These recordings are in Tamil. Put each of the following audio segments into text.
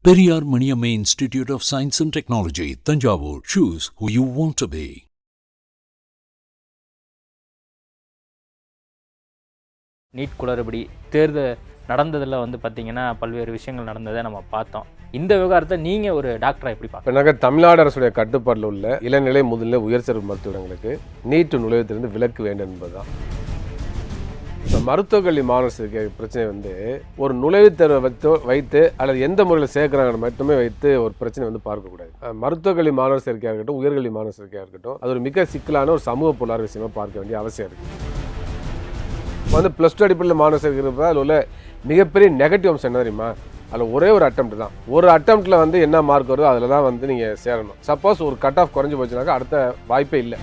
Periyar Maniamma Institute of Science and Technology, Thanjavur. Choose who you want to be. NEET குளறுபடி தேர்தல் நடந்ததில் பார்த்தீங்கன்னா பல்வேறு விஷயங்கள் நடந்ததை நம்ம பார்த்தோம். இந்த விவகாரத்தை நீங்கள் ஒரு டாக்டராக எப்படி பார்க்க? தமிழ்நாடு அரசுடைய கட்டுப்பாட்டில் உள்ள இளநிலை முதுநிலை உயர் சிறப்பு மருத்துவங்களுக்கு நீட் நுழைவத்திலிருந்து விலக்கு வேண்டும் என்பதுதான். இப்போ மருத்துவக் கல்வி மாணவர்களுக்கு பிரச்சனை ஒரு நுழைவுத் தேர்வை வைத்து அல்லது எந்த முறையில் சேர்க்குறாங்க மட்டுமே வைத்து ஒரு பிரச்சனை பார்க்கக்கூடாது. மருத்துவக் கல்வி மாணவர் சேர்க்கையாக இருக்கட்டும், உயர்கல்வி மாணவர் சேர்க்கையாக இருக்கட்டும், அது ஒரு மிக சிக்கலான ஒரு சமூக பொருளாதார விஷயமா பார்க்க வேண்டிய அவசியம் இருக்குது. ப்ளஸ் டூ அடிப்படையில் மாணவர் சேர்க்கிறப்ப அதில் உள்ள மிகப்பெரிய நெகட்டிவ் அம்சம் என்ன தெரியுமா? அதில் ஒரே ஒரு அட்டெம்ப்ட் தான். ஒரு அட்டெம்ப்டில் என்ன மார்க் வருதோ அதில் தான் நீங்கள் சேரணும். சப்போஸ் ஒரு கட் ஆஃப் குறைஞ்சி போச்சுனாக்கா அடுத்த வாய்ப்பே இல்லை.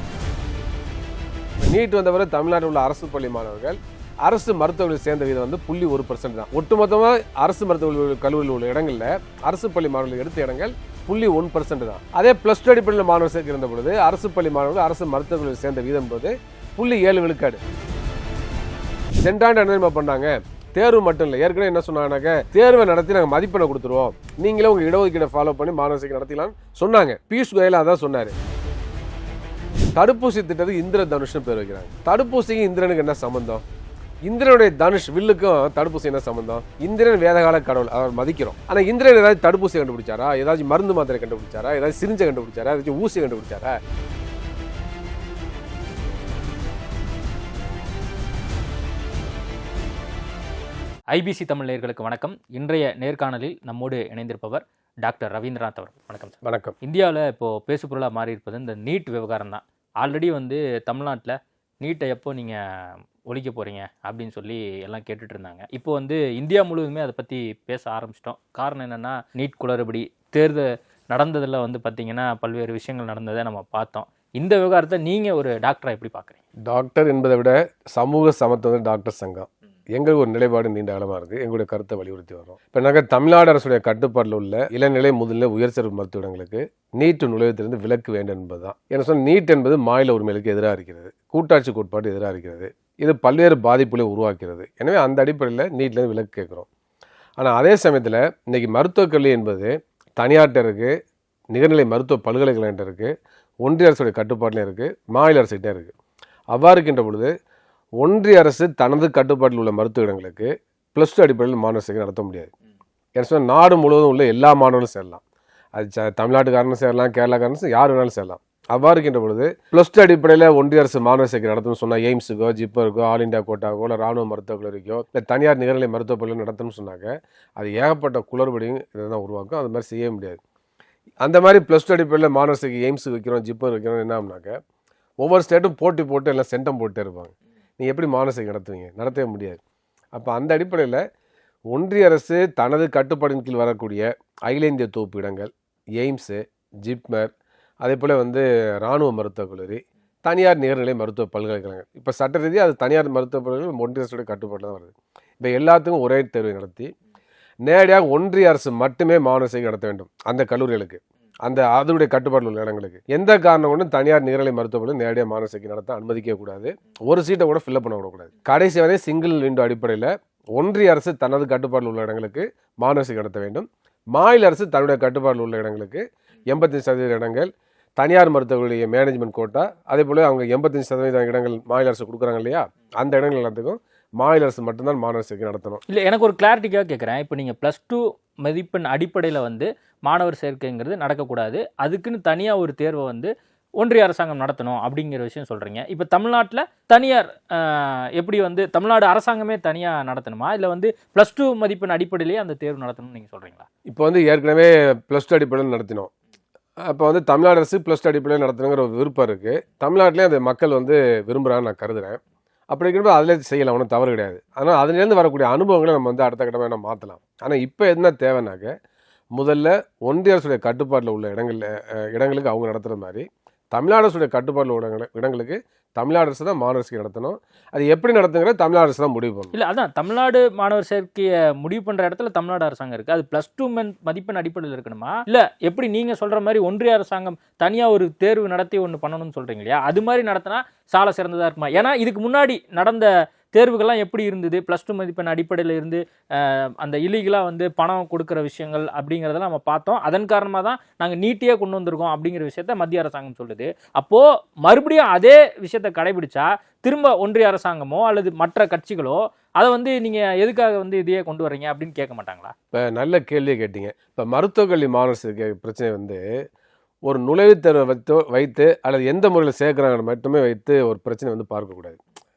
நீட் வந்த பிறகு தமிழ்நாட்டில் உள்ள அரசு பள்ளி மாணவர்கள் அரசு மருத்துவர்கள் சேர்ந்த வீதம் 0.1% தான். ஒட்டுமொத்தமாக அரசு மருத்துவ கல்லூரியில் உள்ள இடங்களில் அரசு பள்ளி மாணவர்கள் எடுத்த இடங்கள் 0.1% தான். அதே ப்ளஸ் டூ அடிப்படையில் மாணவர் சேர்க்க இருந்த பொழுது அரசு பள்ளி மாணவர்கள் அரசு மருத்துவர்கள் சேர்ந்த வீதம் என்பது 0.7 விழுக்காடு. சென்றாண்டு என்ன பண்ணாங்க? தேர்வு மட்டும் இல்லை, ஏற்கனவே என்ன சொன்னாங்கன்னாக்க தேர்வை நடத்தி நாங்கள் மதிப்பெண்ணை கொடுத்துருவோம், நீங்களே உங்கள் இடஒதுக்கீடை ஃபாலோ பண்ணி மாணவர் சேர்க்கை நடத்திக்கலாம்னு சொன்னாங்க. பியூஷ் கோயல் அதான் சொன்னார். தடுப்பூசி திட்டத்துக்கு இந்திர தனுஷ்னு பேர் வைக்கிறாங்க. தடுப்பூசிக்கு இந்திரனுக்கு என்ன சம்பந்தம்? இந்திரனுடைய தனுஷ் வில்லுக்கும் தடுப்பூசி என்ன சம்பந்தம்? இந்திரன் வேதகால கடவுள், அவர் மதிக்கிறோம். ஆனால் இந்திரன் ஏதாச்சும் தடுப்பூசி கண்டுபிடிச்சாரா? ஏதாச்சும் மருந்து மாத்திரை கண்டுபிடிச்சாரா? ஏதாச்சும் சிரிஞ்சை கண்டுபிடிச்சாரா? ஏதாச்சும் ஊசி கண்டுபிடிச்சாரா? ஐபிசி தமிழ் நேயர்களுக்கு வணக்கம். இன்றைய நேர்காணலில் நம்மோடு இணைந்திருப்பவர் டாக்டர் ரவீந்திரநாத் அவர். வணக்கம் சார். வணக்கம். இந்தியாவில் இப்போது பேசுபொருளாக மாறி இருப்பது இந்த நீட் விவகாரம் தான். ஆல்ரெடி தமிழ்நாட்டில் நீட்டை எப்போ நீங்கள் ஒழிக்க போகிறீங்க அப்படின்னு சொல்லி எல்லாம் கேட்டுட்டு இருந்தாங்க. இப்போ இந்தியா முழுவதுமே அதை பற்றி பேச ஆரம்பிச்சிட்டோம். காரணம் என்னென்னா, நீட் குளறுபடி தேர்தல் நடந்ததில் பார்த்தீங்கன்னா பல்வேறு விஷயங்கள் நடந்ததை நம்ம பார்த்தோம். இந்த விவகாரத்தை நீங்கள் ஒரு டாக்டராக எப்படி பார்க்குறீங்க? டாக்டர் என்பதை விட சமூக சமத்துவம் டாக்டர் சங்கம் எங்களுக்கு ஒரு நிலைப்பாடு நீண்ட காலமாக இருக்குது. எங்களுடைய கருத்தை வலியுறுத்தி வரோம். இப்போ தமிழ்நாடு அரசுடைய கட்டுப்பாட்டில் உள்ள இளநிலை முதுநிலை உயர் சிறப்பு மருத்துவங்களுக்கு நீட் நுழைவத்திலிருந்து விலக்கு வேண்டும் என்பதுதான். என்ன சொன்னால், நீட் என்பது மாநில உரிமைகளுக்கு எதிராக இருக்கிறது, கூட்டாட்சி கோட்பாடு எதிராக இருக்கிறது. இது பல்வேறு பாதிப்புகளை உருவாக்கிறது. எனவே அந்த அடிப்படையில் நீட்லேருந்து விலக்கு கேட்குறோம். ஆனால் அதே சமயத்தில் இன்றைக்கி மருத்துவக் கல்வி என்பது தனியார்கிட்ட இருக்குது, நிகர்நிலை மருத்துவ பல்கலைக்கழகம்கிட்ட இருக்குது, ஒன்றிய அரசுடைய கட்டுப்பாட்டில் இருக்குது, மாநில அரசுகிட்ட இருக்குது. அவ்வாறு இருக்கின்ற பொழுது ஒன்றிய அரசு தனது கட்டுப்பாட்டில் உள்ள மருத்துவ இடங்களுக்கு ப்ளஸ் டூ அடிப்படையில் மாணவர் சேர்க்கை நடத்த முடியாது. என்ன சொன்னால், நாடு முழுவதும் உள்ள எல்லா மாணவர்களும் சேரலாம். அது தமிழ்நாட்டுக்காரனும் சேரலாம், கேரளாக்காரனும் யார் வேணாலும் சேரலாம். அவ்வாறு இருக்கின்ற பொழுது ப்ளஸ் டூ அடிப்படையில் ஒன்றிய அரசு மாணவர் சேர்க்கை நடத்தணும்னு சொன்னால் எய்ம்ஸுக்கோ, ஜிப்பருக்கோ, ஆல் இண்டியா கோட்டாக்கோ, இல்லை ராணுவ மருத்துவக் கல்லூரிக்கோ, இல்லை தனியார் நிகர்நிலை மருத்துவ பள்ளி நடத்தணும்னு சொன்னாக்க அது ஏகப்பட்ட குளறுபடியும் இதை தான் உருவாக்கும். அது மாதிரி செய்ய முடியாது. அந்த மாதிரி ப்ளஸ் டூ அடிப்படையில் மாணவர் சேர்க்கை எய்ம்ஸுக்கு வைக்கிறோம், ஜிப்பர் வைக்கிறோம், என்ன ஆகுனாக்க ஒவ்வொரு ஸ்டேட்டும் போட்டி போட்டு எல்லாம் சென்டம் போட்டே இருப்பாங்க. நீ எப்படி மாணவர் சேர்க்கை நடத்துவீங்க? நடத்தவே முடியாது. அப்போ அந்த அடிப்படையில் ஒன்றிய அரசு தனது கட்டுப்பாடின் கீழ் வரக்கூடிய அகில இந்திய தொகுப்பு இடங்கள், எய்ம்ஸு, ஜிப்மர், அதே போல் இராணுவ மருத்துவக் கல்லூரி, தனியார் நிகர்நிலை மருத்துவ பல்கலைக்கழகங்கள், இப்போ சட்ட ரீதியாக அது தனியார் மருத்துவக் கல்லூரிகள் ஒன்றிய அரசுடைய கட்டுப்பாட்டில் தான் வருது. இப்போ எல்லாத்துக்கும் ஒரே தேர்வை நடத்தி நேரடியாக ஒன்றிய அரசு மட்டுமே மாணவர் சேர்க்கை நடத்த வேண்டும். அந்த கல்லூரிகளுக்கு, அதனுடைய கட்டுப்பாட்டில் உள்ள இடங்களுக்கு எந்த காரணம் கொண்டும் தனியார் நிகர்நிலை மருத்துவமனை நேரடியாக மாணவர் சேர்க்கை நடத்த அனுமதிக்க கூடாது. ஒரு சீட்டை கூட ஃபில்அப் பண்ண விடக்கூடாது. கடைசி வரை சிங்கிள் விண்டோ அடிப்படையில் ஒன்றிய அரசு தனது கட்டுப்பாட்டில் உள்ள இடங்களுக்கு மாணவர் சேர்க்கை நடத்த வேண்டும். மாநில அரசு தன்னுடைய கட்டுப்பாட்டில் உள்ள இடங்களுக்கு 85% இடங்கள் தனியார் மருத்துவர்களுடைய மேனேஜ்மெண்ட் கோட்டா, அதே போல் அவங்க 85% இடங்கள் மாநில அரசு கொடுக்குறாங்க இல்லையா, அந்த இடங்கள் எல்லாத்துக்கும் மாநில அரசு மட்டும்தான் மாணவர் சேர்க்கை நடத்தணும். இல்லை, எனக்கு ஒரு கிளாரிட்டிக்காக கேட்குறேன். இப்போ நீங்கள் ப்ளஸ் டூ மதிப்பெண் அடிப்படையில் மாணவர் சேர்க்கைங்கிறது நடக்கக்கூடாது, அதுக்குன்னு தனியாக ஒரு தேர்வை ஒன்றிய அரசாங்கம் நடத்தணும் அப்படிங்கிற விஷயம் சொல்கிறீங்க. இப்போ தமிழ்நாட்டில் தனியார் எப்படி தமிழ்நாடு அரசாங்கமே தனியாக நடத்தணுமா, இல்லை ப்ளஸ் டூ மதிப்பெண் அடிப்படையிலேயே அந்த தேர்வு நடத்தணும்னு நீங்கள் சொல்கிறீங்களா? இப்போ ஏற்கனவே ப்ளஸ் டூ அடிப்படையில் நடத்தினோம். அப்போ தமிழ்நாடு அரசு ப்ளஸ் டூ அடிப்படையில் நடத்தணுங்கிற ஒரு விருப்பம் இருக்குது. தமிழ்நாட்டிலே அந்த மக்கள் விரும்புகிறான்னு நான் கருதுகிறேன். அப்படி இருக்கிறப்ப அதில் செய்யலாம், ஒன்றும் தவறு கிடையாது. ஆனால் அதுலேருந்து வரக்கூடிய அனுபவங்களை நம்ம அடுத்த கட்டமாக என்ன மாற்றலாம். ஆனால் இப்போ என்ன தேவைன்னாக்க, முதல்ல ஒன்றிய அரசுடைய கட்டுப்பாட்டில் உள்ள இடங்களுக்கு அவங்க நடத்துகிற மாதிரி தமிழ்நாடு அரசுடைய கட்டுப்பாட்டில் உள்ள இடங்களுக்கு தமிழ்நாடு அரசு தான் மாணவர் சேர்க்கை நடத்தணும். அது எப்படி நடத்துங்கிறது தமிழ்நாடு அரசு தான் முடிவு பண்ணணும். இல்லை, அதான் தமிழ்நாடு மாணவர் சேர்க்கையை முடிவு பண்ணுற இடத்துல தமிழ்நாடு அரசாங்கம் இருக்குது. அது ப்ளஸ் டூ மதிப்பெண் அடிப்படையில் இருக்கணுமா, இல்லை எப்படி நீங்கள் சொல்கிற மாதிரி ஒன்றிய அரசாங்கம் தனியாக ஒரு தேர்வு நடத்தி ஒன்று பண்ணணும்னு சொல்கிறீங்க இல்லையா, அது மாதிரி நடத்தினா சால சிறந்ததாக இருக்குமா? ஏன்னா இதுக்கு முன்னாடி நடந்த தேர்வுகள்லாம் எப்படி இருந்தது, ப்ளஸ் டூ மதிப்பெண் அடிப்படையில் இருந்து அந்த இல்லீகலாக வந்து பணம் கொடுக்குற விஷயங்கள் அப்படிங்கிறதெல்லாம் நம்ம பார்த்தோம். அதன் காரணமாக தான் நாங்கள் நீட்டியே கொண்டு வந்திருக்கோம் அப்படிங்கிற விஷயத்த மத்திய அரசாங்கம் சொல்லுது. அப்போது மறுபடியும் அதே விஷயத்தை கடைபிடிச்சா திரும்ப ஒன்றிய அரசாங்கமோ அல்லது மற்ற கட்சிகளோ அதை வந்து நீங்கள் எதுக்காக வந்து இதையே கொண்டு வர்றீங்க அப்படின்னு கேட்க மாட்டாங்களா? இப்போ நல்ல கேள்வியை கேட்டீங்க. இப்போ மருத்துவக் கல்வி மாணவர்களுக்கு பிரச்சனை வந்து ஒரு நுழைவுத் தேர்வை வைத்து அல்லது எந்த முறையில் சேர்க்குறாங்கன்னு மட்டுமே வைத்து ஒரு பிரச்சனை வந்து பார்க்கக்கூடாது.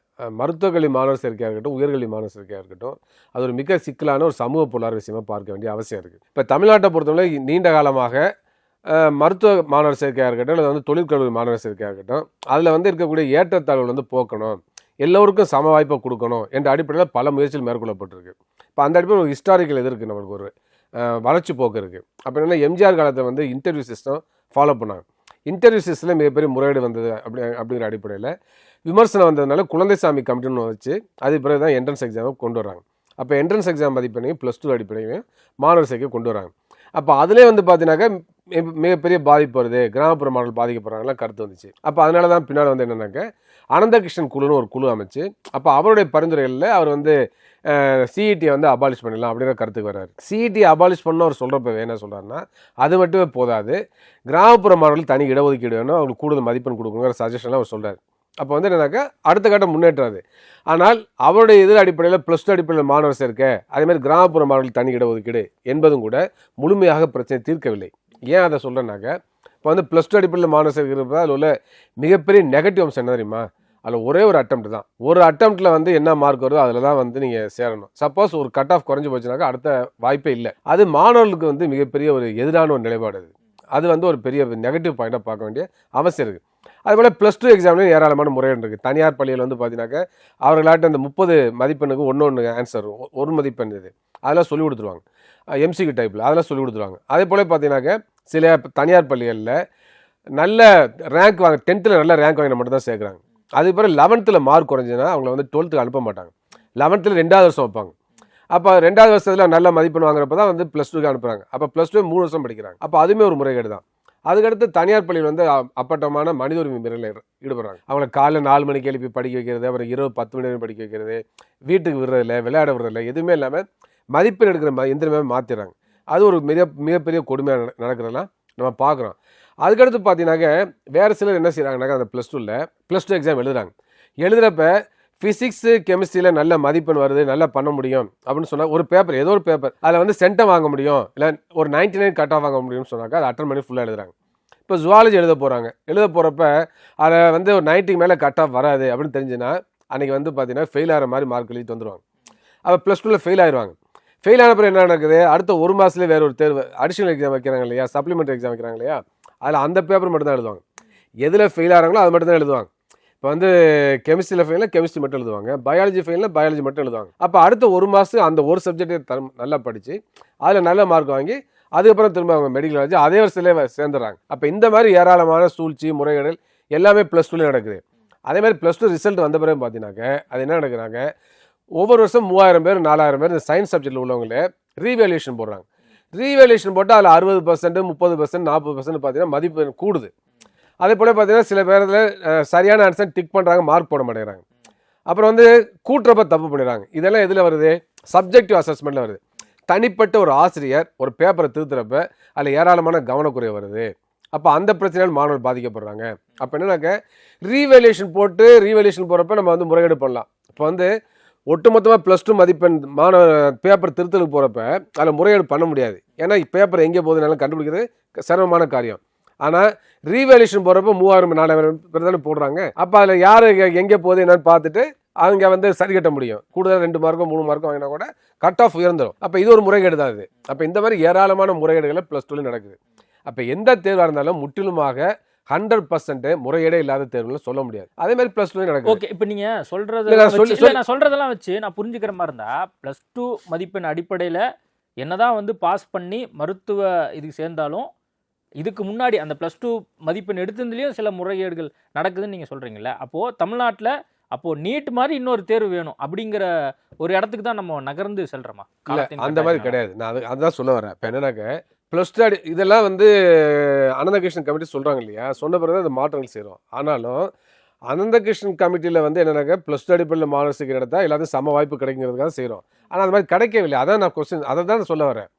மருத்துவக் கல்வி மாணவர் சேர்க்கையாக இருக்கட்டும், உயர்கல்வி மாணவர் சேர்க்கையாக இருக்கட்டும், அது ஒரு மிக சிக்கலான ஒரு சமூக பொருளாதார விஷயமா பார்க்க வேண்டிய அவசியம் இருக்குது. இப்போ தமிழ்நாட்டை பொறுத்தவரை நீண்ட காலமாக மருத்துவ மாணவர் சேர்க்கையாக இருக்கட்டும் அல்லது வந்து தொழிற்கல்வி மாணவர் சேர்க்கையாக இருக்கட்டும், அதில் வந்து இருக்கக்கூடிய ஏற்றத்தாழ்வுகள் வந்து போக்கணும், எல்லோருக்கும் சம வாய்ப்பை கொடுக்கணும் என்ற அடிப்படையில் பல முயற்சிகள் மேற்கொள்ளப்பட்டிருக்கு. இப்போ அந்த அடிப்படையில் ஒரு ஹிஸ்டாரிக்கல் இது இருக்குது, நம்மளுக்கு ஒரு வளர்ச்சி போக்கு இருக்குது. அப்போ என்னென்னா எம்ஜிஆர் காலத்தை வந்து இன்டர்வியூ சிஸ்டம் ஃபாலோ பண்ணாங்க. இன்டர்வியூ சிஸ்டத்தில் மிகப்பெரிய முறையீடு வந்தது அப்படிங்கிற அடிப்படையில் விமர்சனம் வந்ததுனால குழந்தைசாமி கமிட்டின்னு வச்சு அது பிறகு தான் என்ட்ரன்ஸ் எக்ஸாமை கொண்டு வராங்க. அப்போ என்ட்ரன்ஸ் எக்ஸாம் மதிப்பெண்ணையும் ப்ளஸ் டூ அடிப்படையும் மாணவர் சேர்க்கை கொண்டு வராங்க. அப்போ அதிலே வந்து பார்த்தீங்கன்னாக்கா மிகப்பெரிய பாதிப்பு வருது, கிராமப்புற மாணவர்கள் பாதிக்கப்படுறாங்கலாம் கருத்து வந்துச்சு. அப்போ அதனால தான் பின்னால் வந்து என்னன்னாக்க அனந்தகிருஷ்ணன் குழுன்னு ஒரு குழு அமைச்சு அப்போ அவருடைய பரிந்துரைகளில் அவர் வந்து சிஇடியை வந்து அபாலிஷ் பண்ணிடலாம் அப்படிங்கிற கருத்துக்கு வர்றாரு. சிஇடி அபாலிஷ் பண்ண அவர் சொல்கிறப்ப என்ன சொல்கிறாருன்னா அது மட்டுமே போதாது, கிராமப்புற மாணவர்கள் தனி இடஒதுக்கீடு வேணும், அவங்களுக்கு கூடுதல் மதிப்பெண் கொடுக்குங்கிற சஜஷன்லாம் அவர் சொல்கிறார். அப்போ வந்து என்னன்னாக்கா அடுத்த கட்டம் முன்னேற்றாது. ஆனால் அவருடைய இது அடிப்படையில் ப்ளஸ் டூ அடிப்படையில் மாணவர் சேர்க்கை, அதேமாதிரி கிராமப்புற மாணவர்கள் தனி இடஒதுக்கீடு என்பதும் கூட முழுமையாக பிரச்சனை தீர்க்கவில்லை. ஏன் அதை சொல்கிறேன்னாக்க இப்போ வந்து ப்ளஸ் டூ அடிப்படையில் மாணவர் சேர்க்கிறப்ப அதில் உள்ள மிகப்பெரிய நெகட்டிவ் அம்சம் என்ன தெரியுமா? அதில் ஒரே ஒரு அட்டம்ப்ட் தான். ஒரு அட்டம்ப்டில் வந்து என்ன மார்க் வருதோ அதில் தான் வந்து நீங்கள் சேரணும். சப்போஸ் ஒரு கட் ஆஃப் குறைஞ்சி போச்சுனாக்கா அடுத்த வாய்ப்பே இல்லை. அது மாணவர்களுக்கு வந்து மிகப்பெரிய ஒரு எதிரான ஒரு நிலைப்பாடு. அது வந்து ஒரு பெரிய நெகட்டிவ் பாயிண்டாக பார்க்க வேண்டிய அவசியம் இருக்குது. அதுபோல் ப்ளஸ் டூ எக்ஸாம்லேயும் ஏராளமான முறையீடு இருக்குது. தனியார் பள்ளியில் வந்து பார்த்தீங்கன்னாக்கா அவர்களாட்ட அந்த 30 மதிப்பெண்ணுக்கு ஒன்று ஆன்சர் ஒரு மதிப்பெண் இது அதெல்லாம் சொல்லிக் கொடுத்துருவாங்க. எம்சிக்கு டைப்பில் அதெல்லாம் சொல்லிக் கொடுத்துருவாங்க. அதே போல் பார்த்தீங்கன்னாக்கா சில தனியார் பள்ளிகளில் நல்ல ரேங்க் வாங்க 10th நல்ல ரேங்க் வாங்கின மட்டும் தான் சேர்க்குறாங்க. அது பிறகு 11th மார்க் குறைஞ்சுன்னா அவங்கள வந்து 12th அனுப்ப மாட்டாங்க. 11th 2வது வருஷம் வைப்பாங்க. அப்போ 2வது வருஷத்தில் நல்ல மதிப்பெண் வாங்குறப்ப தான் வந்து ப்ளஸ் டூக்கு அனுப்புகிறாங்க. அப்போ ப்ளஸ் டூ 3 வருஷம் படிக்கிறாங்க. அப்போ அதுவுமே ஒரு முறைகேடு தான். அதுக்கடுத்து தனியார் பள்ளியில் வந்து அப்பட்டமான மனித உரிமை மீறலில் ஈடுபடுறாங்க. அவங்களை காலைல 4 மணிக்கு எழுப்பி படிக்க வைக்கிறது, அப்புறம் இரவு 10 மணி நேரம் படிக்க வைக்கிறது, வீட்டுக்கு விடுறதில்ல, விளையாட விடுறதில்ல, எதுவுமே இல்லாமல் மதிப்பெண் எடுக்கிற எந்திரமே மாற்றிடுறாங்க. அது ஒரு மிகப்பெரிய கொடுமையாக நடக்கிறதெல்லாம் நம்ம பார்க்குறோம். அதுக்கடுத்து பார்த்தீங்கன்னாக்க வேறு சிலர் என்ன செய்கிறாங்கனாக்கா அந்த ப்ளஸ் டூ எக்ஸாம் எழுதுகிறப்ப ஃபிசிக்ஸு கெமிஸ்ட்ரியில் நல்ல மதிப்பெண் வருது, நல்லா பண்ண முடியும் அப்படின்னு சொன்னால் ஒரு பேப்பர் ஏதோ ஒரு பேப்பர் அதில் வந்து சென்டம் வாங்க முடியும், இல்லை ஒரு 99 கட் ஆஃப் வாங்க முடியும்னு சொன்னாக்கா அதை அட்டன் பண்ணி ஃபுல்லாக எழுதுறாங்க. இப்போ ஜுவாலஜி எழுத போகிறப்ப அதை வந்து ஒரு 90க்கு மேலே கட் ஆஃப் வராது அப்படின்னு தெரிஞ்சுன்னா அன்றைக்கி வந்து பார்த்தீங்கன்னா ஃபெயில் ஆகிற மாதிரி மார்க் எழுதி வந்துடுவாங்க. அப்போ ப்ளஸ் டூவில் ஃபெயில் ஆயிடுவாங்க. ஃபெயில் ஆன பிறகு என்ன நடக்குது, அடுத்த ஒரு மாதத்துலேயே வேறு ஒரு தேர்வு அடிஷனல் எக்ஸாம் வைக்கிறாங்க இல்லையா, சப்ளிமெண்ட்ரி எக்ஸாம் வைக்கிறாங்க இல்லையா, அதில் அந்த பேப்பர் மட்டும் தான் எழுதுவாங்க. எதில் ஃபெயில் ஆகிறாங்களோ அது மட்டும் தான் எழுதுவாங்க. இப்போ வந்து கெமிஸ்ட்ரியில் ஃபெயிலில் கெமிஸ்ட்ரி மட்டும் எழுதுவாங்க, பயாலஜி ஃபெயிலில் பயாலஜி மட்டும் எழுதுவாங்க. அப்போ அடுத்த ஒரு மாதம் அந்த ஒரு சப்ஜெக்டை நல்லா படித்து அதில் நல்ல மார்க் வாங்கி அதுக்கப்புறம் திரும்ப அவங்க மெடிக்கல் வச்சு அதே வருஷத்துலேயே சேர்ந்துடுறாங்க. அப்போ இந்த மாதிரி ஏராளமான சூழ்ச்சி முறைகேடுகள் எல்லாமே ப்ளஸ் டூவில் நடக்குது. அதே மாதிரி ப்ளஸ் டூ ரிசல்ட் வந்த பிறகு பார்த்தீங்கன்னாக்க அது என்ன நடக்குறாங்க, ஒவ்வொரு வருஷம் 3000 பேர் 4000 பேர் இந்த சயின்ஸ் சப்ஜெக்டில் உள்ளவங்களே ரீவேல்யூஷன் போடுறாங்க. ரீவேல்யூஷன் போட்டால் அதில் 60%, 30%, 40% பார்த்தீங்கன்னா மதிப்பு கூடுது. அதே போல் பார்த்தீங்கன்னா சில பேரில் சரியான ஆன்சர் டிக் பண்ணுறாங்க, மார்க் போட மாட்டேங்கிறாங்க. அப்புறம் வந்து கூட்டுறப்ப தப்பு பண்ணிடுறாங்க. இதெல்லாம் எதில் வருது, சப்ஜெக்டிவ் அசஸ்மெண்ட்டில் வருது. தனிப்பட்ட ஒரு ஆசிரியர் ஒரு பேப்பரை திருத்துறப்ப அதில் ஏராளமான கவனக்குறைவு வருது. அப்போ அந்த பிரச்சனையால் மாணவர்கள் பாதிக்கப்படுறாங்க. அப்போ என்னன்னாக்க ரீவேல்யூஷன் போகிறப்ப நம்ம வந்து முறைகேடு பண்ணலாம். இப்போ வந்து ஒட்டுமொத்தமாக ப்ளஸ் டூ மதிப்பெண் பேப்பர் திருத்தலுக்கு போகிறப்ப அதில் முறைகேடு பண்ண முடியாது. ஏன்னா பேப்பர் எங்கே போகுதுனாலும் கண்டுபிடிக்கிறது சிரமமான காரியம். ஆனால் ரீவேல்யூஷன் போகிறப்ப 3000 4000 பேர் தானே போடுறாங்க. அப்போ அதில் யார் எங்கே போகுது என்னன்னு பார்த்துட்டு அவங்க வந்து சரி கட்ட முடியும். கூடுதல் 2 மார்க்கோ 3 மார்க்கோ வாங்கினா கூட கட் ஆஃப் உயர்ந்துடும். அப்போ இது ஒரு முறைகேடு தான் இது. அப்போ இந்த மாதிரி ஏராளமான முறைகேடுகளை ப்ளஸ் டூவில் நடக்குது. அப்போ எந்த தேர்வாக இருந்தாலும் முற்றிலுமாக 100% முறையீடே இல்லாத தேர்வுன்னு சொல்ல முடியாது. அதே மாதிரி ப்ளஸ் டூ நடக்குது. ஓகே, இப்போ நீங்கள் சொல்கிறதெல்லாம் வச்சு நான் புரிஞ்சுக்கிற மாதிரி இருந்தால் ப்ளஸ் டூ மதிப்பெண் அடிப்படையில் என்னதான் வந்து பாஸ் பண்ணி மருத்துவ இதுக்கு சேர்ந்தாலும் இதுக்கு முன்னாடி அந்த ப்ளஸ் டூ மதிப்பெண் எடுத்ததுலேயும் சில முறைகேடுகள் நடக்குதுன்னு நீங்கள் சொல்கிறீங்களே, அப்போது தமிழ்நாட்டில் அப்போது நீட் மாதிரி இன்னொரு தேர்வு வேணும் அப்படிங்கிற ஒரு இடத்துக்கு தான் நம்ம நகர்ந்து செல்கிறோமா? அந்த மாதிரி கிடையாது. நான் அதுதான் சொல்ல வரேன். இப்போ என்னன்னாக்க ப்ளஸ் டூ இதெல்லாம் வந்து அனந்தகிருஷ்ணன் கமிட்டி சொல்கிறாங்க இல்லையா, சொன்ன பிறகு அந்த மாற்றங்கள் செய்கிறோம். ஆனாலும் அனந்தகிருஷ்ணன் கமிட்டியில் வந்து என்னன்னாக்க +2 அடிப்படையில் மாணவர் சேர்க்கை நடத்தா எல்லாத்தையும் சம வாய்ப்பு கிடைக்கிறதுக்காக செய்கிறோம். ஆனால் அது மாதிரி கிடைக்கவில்லை. அதான் நான் அதை தான் சொல்ல வரேன்.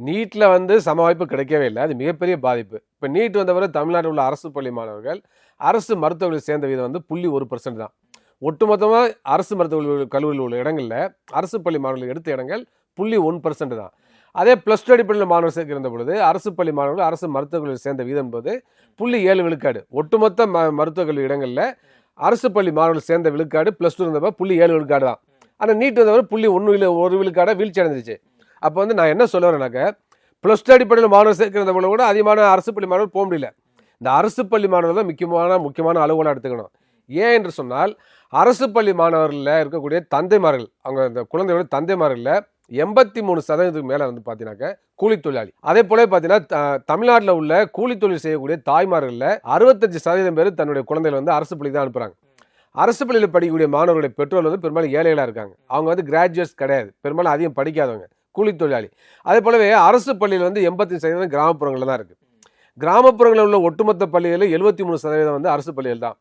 நீட்டில் வந்து சம வாய்ப்பு கிடைக்கவே இல்லை. அது மிகப்பெரிய பாதிப்பு. இப்போ நீட் வந்தவரை தமிழ்நாட்டில் உள்ள அரசு பள்ளி மாணவர்கள் அரசு மருத்துவர்களில் சேர்ந்த வீதம் வந்து 0.1% தான். ஒட்டுமொத்தமாக அரசு மருத்துவ கல்லூரியில் உள்ள இடங்களில் அரசு பள்ளி மாணவர்கள் எடுத்த இடங்கள் 0.1% தான். அதே +2 அடிப்படையில் மாணவர் சேர்க்கிற பொழுது அரசு பள்ளி மாணவர்கள் அரசு மருத்துவக் கல்லூரியில் சேர்ந்த வீதம் என்பது 0.7 விழுக்காடு. ஒட்டுமொத்த மருத்துவக் கல்லூரி இடங்களில் அரசு பள்ளி மாணவர்கள் சேர்ந்த விழுக்காடு +2 இருந்தப்போ 0.7 விழுக்காடு தான். ஆனால் நீட் வந்தவரை 0.1 விழுக்காடாக வீழ்ச்சி அடைஞ்சிச்சு. அப்போ வந்து நான் என்ன சொல்ல வரேன்னாக்க +2 அடிப்படையில் மாணவர் சேர்க்கிறத போல கூட அதிகமான அரசு பள்ளி மாணவர்கள் போக முடியல. இந்த அரசு பள்ளி மாணவர்கள் தான் முக்கியமான அளவுகளாக எடுத்துக்கணும். ஏன் என்று சொன்னால் அரசு பள்ளி மாணவர்களில் இருக்கக்கூடிய தந்தைமார்கள், அவங்க இந்த குழந்தையோட தந்தைமார்களில் 83% மேலே வந்து பார்த்தீங்கன்னாக்க கூலி தொழிலாளி. அதே போல பார்த்தீங்கன்னா தமிழ்நாட்டில் உள்ள கூலி தொழில் செய்யக்கூடிய தாய்மார்களில் 65% பேர் தன்னுடைய குழந்தைகள் வந்து அரசு பள்ளிக்கு தான் அனுப்புகிறாங்க. அரசு பள்ளியில் படிக்கக்கூடிய மாணவர்களுடைய பெற்றோர்கள் வந்து பெரும்பாலும் ஏழைகளாக இருக்காங்க. அவங்க வந்து கிராஜுவேட்ஸ் கிடையாது, பெரும்பாலும் அதிகம் படிக்காதவங்க, கூலி தொழிலாளி. அதே போலவே அரசு பள்ளியில் வந்து 85% கிராமப்புறங்களில் தான் இருக்குது. கிராமப்புறங்களில் உள்ள ஒட்டுமொத்த பள்ளிகளில் 73% வந்து அரசு பள்ளிகள் தான்.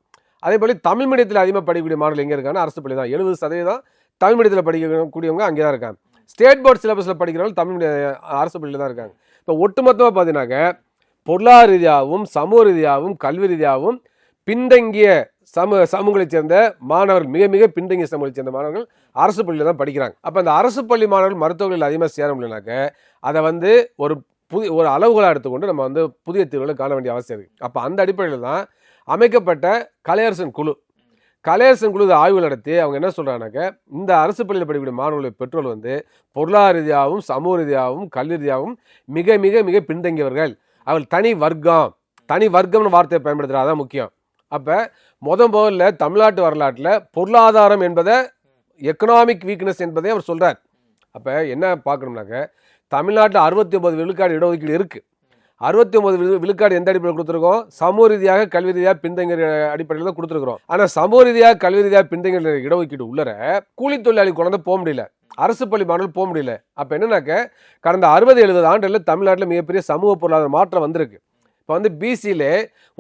அதே போல தமிழ் மீடியத்தில் அதிகமாக படிக்கக்கூடிய மாணவர்கள் எங்கே இருக்காங்கன்னா அரசு பள்ளி தான். 70% தமிழ் மீடியத்தில் படிக்கக்கூடியவங்க அங்கே தான் இருக்காங்க. ஸ்டேட் போர்ட் சிலபஸில் படிக்கிறவங்க அரசு பள்ளியில் தான் இருக்காங்க. இப்போ ஒட்டுமொத்தமாக பார்த்தீங்கன்னாக்க பொருளாதார ரீதியாகவும் சமூக ரீதியாகவும் கல்வி ரீதியாகவும் பின்தங்கிய சமூகங்களைச் சேர்ந்த மாணவர்கள், மிக மிக பின்தங்கிய சமூகத்தைச் சேர்ந்த மாணவர்கள் அரசு பள்ளியில் தான் படிக்கிறாங்க. அப்போ அந்த அரசு பள்ளி மாணவர்கள் மருத்துவர்கள் அதிகமாக சேர முடியலனாக்க அதை வந்து ஒரு அளவுகளாக எடுத்துக்கொண்டு நம்ம வந்து புதிய தீர்வுகளை காண வேண்டிய அவசியம் இருக்குது. அப்போ அந்த அடிப்படையில் தான் அமைக்கப்பட்ட கலையரசன் குழு ஆய்வுகள் நடத்தி அவங்க என்ன சொல்கிறாங்கனாக்க இந்த அரசு பள்ளியில் படிக்கக்கூடிய மாணவர்களுடைய பெற்றோர்கள் வந்து பொருளாதார ரீதியாகவும் சமூக ரீதியாகவும் கல்வி ரீதியாகவும் மிக மிக மிக பின்தங்கியவர்கள். அவர்கள் தனி வர்க்கம்னு வார்த்தையை பயன்படுத்துகிறாதான் முக்கியம். அப்போ முதல்ல தமிழ்நாட்டு வரலாற்றில் பொருளாதாரம் என்பதை எக்கனாமிக் வீக்னஸ் என்பதை அவர் சொல்கிறார். அப்போ என்ன பார்க்கணும்னாக்க தமிழ்நாட்டில் 69 விழுக்காடு இடஒதுக்கீடு இருக்குது. 69 விழுக்காடு எந்த அடிப்படையில் கொடுத்துருக்கோம்? சமூக ரீதியாக கல்வி ரீதியாக பின்தங்கிய அடிப்படையில் தான் கொடுத்துருக்குறோம். ஆனால் சமூக ரீதியாக கல்வி ரீதியாக பின்தங்கிய இடஒதுக்கீடு உள்ளர கூலி தொழிலாளி குழந்தை போக முடியல, அரசு பள்ளி மாணவர்கள் போக முடியல. அப்போ என்னன்னாக்க கடந்த 60-70 ஆண்டுகளில் தமிழ்நாட்டில் மிகப்பெரிய சமூக பொருளாதார மாற்றம் வந்திருக்கு. இப்போ வந்து பிசியில்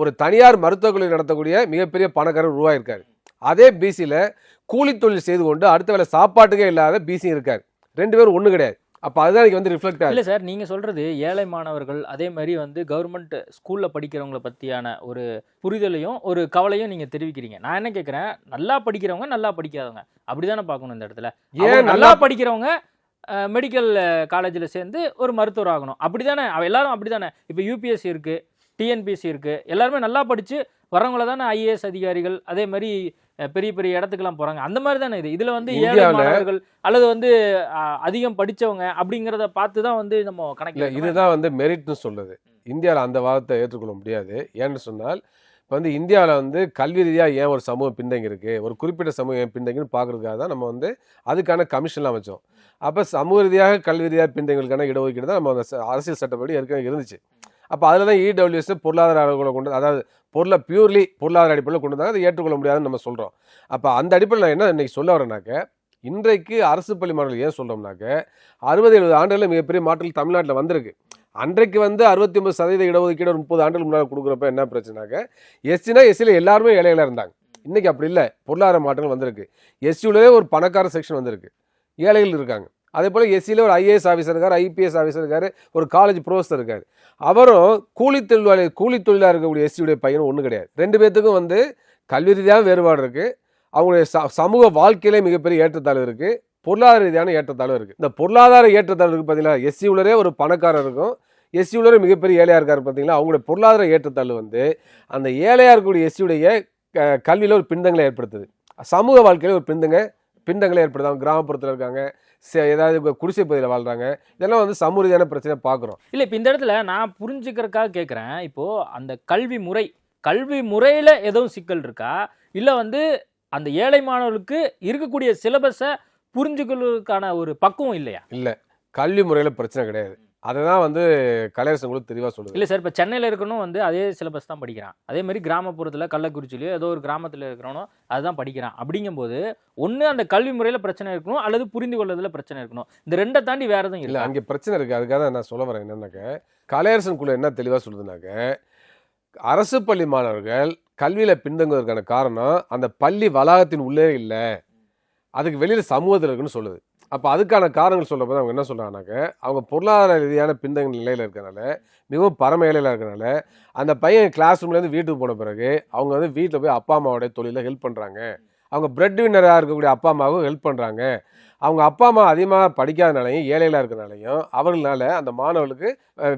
ஒரு தனியார் மருத்துவக் கல்லூரி நடத்தக்கூடிய மிகப்பெரிய பணக்காரர் உருவாயிருக்காரு. அதே பிசியில் கூலி தொழில் செய்து கொண்டு அடுத்த வேலை சாப்பாட்டுக்கே இல்லாத பிசி இருக்காரு. 2 பேரும் ஒன்று கிடையாது. அப்போ அதுதான் எனக்கு வந்து ரிஃப்ளெக்ட் ஆகுது. இல்லை சார், நீங்கள் சொல்கிறது ஏழை மாணவர்கள் அதே மாதிரி வந்து கவர்மெண்ட் ஸ்கூலில் படிக்கிறவங்களை பற்றியான ஒரு புரிதலையும் ஒரு கவலையும் நீங்கள் தெரிவிக்கிறீங்க. நான் என்ன கேட்குறேன், நல்லா படிக்கிறவங்க நல்லா படிக்காதவங்க அப்படி தானே பார்க்கணும் இந்த இடத்துல. ஏன் நல்லா படிக்கிறவங்க மெடிக்கல் காலேஜில் சேர்ந்து ஒரு மருத்துவர் ஆகணும் அப்படி தானே? எல்லாரும் அப்படி தானே? இப்போ யூபிஎஸ்சி இருக்குது, டிஎன்பிஎஸ்சி இருக்குது, எல்லாருமே நல்லா படித்து வரவங்கள தானே ஐஏஎஸ் அதிகாரிகள் அதே மாதிரி பெரிய பெரிய இடத்துக்குலாம் போகிறாங்க. அந்த மாதிரி தானே இதில் வந்து ஏழை மாணவர்கள் அல்லது வந்து அதிகம் படித்தவங்க அப்படிங்கிறத பார்த்து தான் வந்து நம்ம கணக்கில் இதுதான் வந்து மெரிட்னு சொல்லுது. இந்தியாவில் அந்த வாதத்தை ஏற்றுக்கொள்ள முடியாது. ஏன்னு சொன்னால் இப்போ வந்து இந்தியாவில் வந்து கல்வி ரீதியாக ஏன் ஒரு சமூகம் பின்தங்கி இருக்குது, ஒரு குறிப்பிட்ட சமூகம் ஏன் பின்தங்கின்னு பார்க்குறதுக்காக தான் நம்ம வந்து அதுக்கான கமிஷன்லாம் வச்சோம். அப்போ சமூக ரீதியாக கல்வி ரீதியாக பின்தங்கிகளுக்கான இடஒதுக்கீடு தான் நம்ம அரசியல் சட்டப்படி ஏற்கனவே இருந்துச்சு. அப்போ அதில் தான் இடபிள்யூஎஸ் பொருளாதார அளவுகளை கொண்டு, அதாவது பியூர்லி பொருளாதார அடிப்படையில் கொண்டு வந்தாங்க. அதை ஏற்றுக்கொள்ள முடியாதுன்னு நம்ம சொல்கிறோம். அப்போ அந்த அடிப்படையில் நான் என்ன இன்னைக்கு சொல்ல வரேன்னாக்க இன்றைக்கு அரசு பள்ளி மாணவர்கள் ஏன் சொல்கிறோம்னாக்க 60-70 ஆண்டுகளில் மிகப்பெரிய மாற்றங்கள் தமிழ்நாட்டில் வந்திருக்கு. அன்றைக்கு வந்து 69% இடஒதுக்கீடு 30 ஆண்டுகள் முன்னால் கொடுக்குறப்ப என்ன பிரச்சனைனாக்க எஸ்சியில் எல்லாருமே ஏழைகளாக இருந்தாங்க. இன்றைக்கி அப்படி இல்லை, பொருளாதார மாற்றங்கள் வந்திருக்கு. எஸ்சியுள்ளே ஒரு பணக்கார செக்ஷன் வந்திருக்கு, ஏழைகள் இருக்காங்க. அதே போல் எஸ்சியில் ஒரு ஐஏஎஸ் ஆஃபீஸர் இருக்கார், ஐபிஎஸ் ஆஃபீஸர் இருக்கார், ஒரு காலேஜ் ப்ரொஃபஸர் இருக்கார். அவரும் கூலி தொழிலாக இருக்கக்கூடிய எஸ்சியுடைய பையனும் ஒன்றும் கிடையாது. 2 பேர்த்துக்கும் வந்து கல்வி ரீதியாக வேறுபாடு இருக்குது. அவங்களுடைய சமூக வாழ்க்கையிலே மிகப்பெரிய ஏற்றத்தாழ்வு இருக்குது, பொருளாதார ரீதியான ஏற்றத்தாழ்வு இருக்குது. இந்த பொருளாதார ஏற்றத்தாழ்வுக்கு பார்த்தீங்கன்னா எஸ்சியுள்ளே ஒரு பணக்காரர் இருக்கும், எஸ்சியுள்ளே மிகப்பெரிய ஏழையாக இருக்கார். பார்த்தீங்களா, அவங்களுடைய பொருளாதார ஏற்றத்தாழ்வு வந்து அந்த ஏழையாக இருக்கக்கூடிய எஸ்சியுடைய கல்வியில் ஒரு பின்தங்களை ஏற்படுத்துது, சமூக வாழ்க்கையில் ஒரு பின்தங்களை ஏற்படுது. அவங்க கிராமப்புறத்தில் இருக்காங்க, ஏதாவது குடிசை பகுதியில் வாழ்கிறாங்க. இதெல்லாம் வந்து சமூக ரீதியான பிரச்சனை பார்க்குறோம். இல்லை, இப்போ இந்த இடத்துல நான் புரிஞ்சுக்கிறதுக்காக கேட்குறேன். இப்போது அந்த கல்வி முறையில் எதுவும் சிக்கல் இருக்கா, இல்லை வந்து அந்த ஏழை மாணவர்களுக்கு இருக்கக்கூடிய சிலபஸை புரிஞ்சுக்கிறதுக்கான ஒரு பக்குவம் இல்லையா? இல்லை, கல்வி முறையில் பிரச்சனை கிடையாது. அதை தான் வந்து கலையரசன் கூட தெளிவாக சொல்லுது. இல்லை சார், இப்போ சென்னையில் இருக்கணும் வந்து அதே சிலபஸ் தான் படிக்கிறான், அதே மாதிரி கிராமப்புறத்தில் கள்ளக்குறிச்சிலையோ ஏதோ ஒரு கிராமத்தில் இருக்கிறவனும் அதுதான் படிக்கிறான். அப்படிங்கும்போது ஒன்று அந்த கல்வி முறையில் பிரச்சனை இருக்கணும், அல்லது புரிந்து கொள்வதில் பிரச்சனை இருக்கணும். இந்த 2 தாண்டி வேறு எதுவும் இல்லை. அங்கே பிரச்சனை இருக்குது. அதுக்காக தான் நான் சொல்ல வரேன் என்னன்னாக்க, கலையரசன் குழு என்ன தெளிவாக சொல்லுதுனாக்க அரசு பள்ளி மாணவர்கள் கல்வியில் பின்தங்குவதற்கான காரணம் அந்த பள்ளி வளாகத்தின் உள்ளே இல்லை, அதுக்கு வெளியில் சமூகத்தில் இருக்குன்னு சொல்லுது. அப்போ அதுக்கான காரணங்கள் சொல்ல போது அவங்க என்ன சொல்கிறாங்கனாக்க, அவங்க பொருளாதார ரீதியான பின்தங்கிய நிலையில் இருக்கிறனால, மிகவும் பரம ஏழையில் இருக்கிறனால, அந்த பையன் கிளாஸ் ரூம்லேருந்து வீட்டுக்கு போன பிறகு அவங்க வந்து வீட்டில் போய் அப்பா அம்மாவோடைய தொழிலில் ஹெல்ப் பண்ணுறாங்க, அவங்க பிரெட் வின்னராக இருக்கக்கூடிய அப்பா அம்மாவும் ஹெல்ப் பண்ணுறாங்க. அவங்க அப்பா அம்மா அதிகமாக படிக்காதனாலையும் ஏழைகளாக இருக்கிறனாலையும் அவர்களால அந்த மாணவர்களுக்கு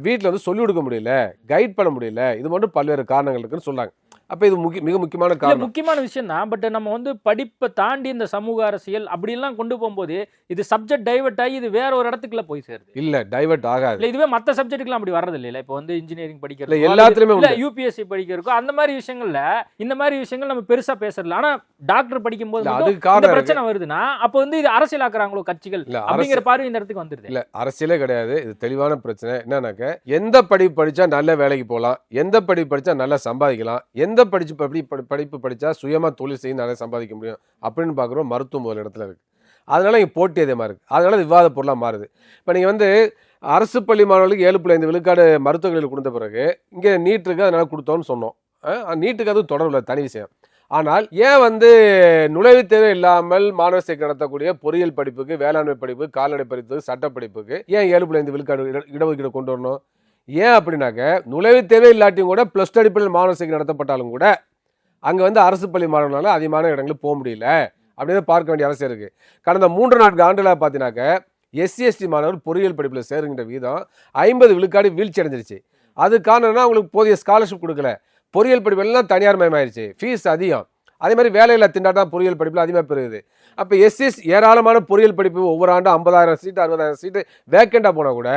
வீட்டில் வந்து சொல்லிக் கொடுக்க முடியல, கைட் பண்ண முடியல. இது மட்டும் பல்வேறு காரணங்கள் இருக்குன்னு சொல்கிறாங்க. அப்போ இது மிக முக்கியமான காரணம், முக்கியமான விஷயம் தான். பட் நம்ம வந்து படிப்பை தாண்டி இந்த சமூக அரசியல் அப்படிலாம் கொண்டு போகும்போது இது சப்ஜெக்ட் டைவர்ட் ஆகி இது வேற ஒரு இடத்துக்குள்ள போய் சேருது. இல்லை டைவர்ட் ஆகாது. இல்லை இதுவே மற்ற சப்ஜெக்ட்டுக்குலாம் அப்படி வர்றது இல்லை. இப்போ வந்து இன்ஜினியரிங் படிக்கிறது, எல்லாத்துலேயுமே இல்லை யூபிஎஸ்சி படிக்கிறதுக்கும் அந்த மாதிரி விஷயங்கள்ல இந்த மாதிரி விஷயங்கள் நம்ம பெருசா பேசுறதில்ல. ஆனால் டாக்டர் படிக்கும்போது இந்த பிரச்சனை வருதுன்னா அப்போ வந்து இது அரசியலாக்குறாங்களோ கட்சிகள் அப்படிங்கிற பார்வை இந்த இடத்துக்கு வந்துருது. இல்லை அரசியலே கிடையாது, இது தெளிவான பிரச்சனை. என்னன்னாக்க, எந்த படிப்பு படிச்சா நல்ல வேலைக்கு போகலாம், எந்த படிப்பு படிச்சா நல்லா சம்பாதிக்கலாம், எந்த படிப்பு படிச்சா சுயமா தொழில் செய்ய நல்லா சம்பாதிக்க முடியும் அப்படின்னு பார்க்குறோம். மருத்துவம் முதல் இடத்துல இருக்கு. அதனால இங்கே போட்டி அதிகமாக இருக்கு. அதனால விவாத பொருளாக மாறுது. இப்போ நீங்கள் வந்து அரசு பள்ளி மாணவர்களுக்கு 7.5 விழுக்காடு மருத்துவக் கல்வியில் கொடுத்த பிறகு இங்கே நீட்டுக்கு அதனால கொடுத்தோம்னு சொன்னோம். நீட்டுக்கு அது தொடர்புள்ள தனி விஷயம். ஆனால் ஏன் வந்து நுழைவுத் தேர்வு இல்லாமல் மாணவர் சேர்க்கை நடத்தக்கூடிய பொறியியல் படிப்புக்கு, வேளாண்மை படிப்பு, கால்நடை படிப்பு, சட்ட படிப்புக்கு ஏன் 7.5 விழுக்காடு இடஒதுக்கீடு கொண்டு வரணும்? ஏன் அப்படின்னாக்க, நுழைவுத் தேர்வே இல்லாட்டியும் கூட +2 அடிப்படையில் மாணவர் சேர்க்கை நடத்தப்பட்டாலும் கூட அங்கே வந்து அரசு பள்ளி மாணவர்களால் அதிகமான இடங்களுக்கு போக முடியல அப்படின்னு பார்க்க வேண்டிய அவசியம் இருக்குது. கடந்த 3-4 ஆண்டுகளாக பார்த்தீங்கன்னாக்க SC/ST மாணவர்கள் பொறியியல் படிப்பில் சேருகின்ற வீதம் 50 விழுக்காடு வீழ்ச்சி அடைஞ்சிருச்சு. அது காரணம்னா அவங்களுக்கு போதிய ஸ்காலர்ஷிப் கொடுக்கல, பொறியியல் படிப்பு எல்லாம் தனியார் மயமாயிருச்சு, ஃபீஸ் அதிகம். அதே மாதிரி வேலையில்லா திண்டாட்டம் பொறியியல் படிப்பில் அதிகமாக பெறுது. அப்போ ஏராளமான பொறியியல் படிப்பு ஒவ்வொரு ஆண்டும் 50,000 சீட்டு 60,000 சீட்டு வேக்கண்டாக போனால் கூட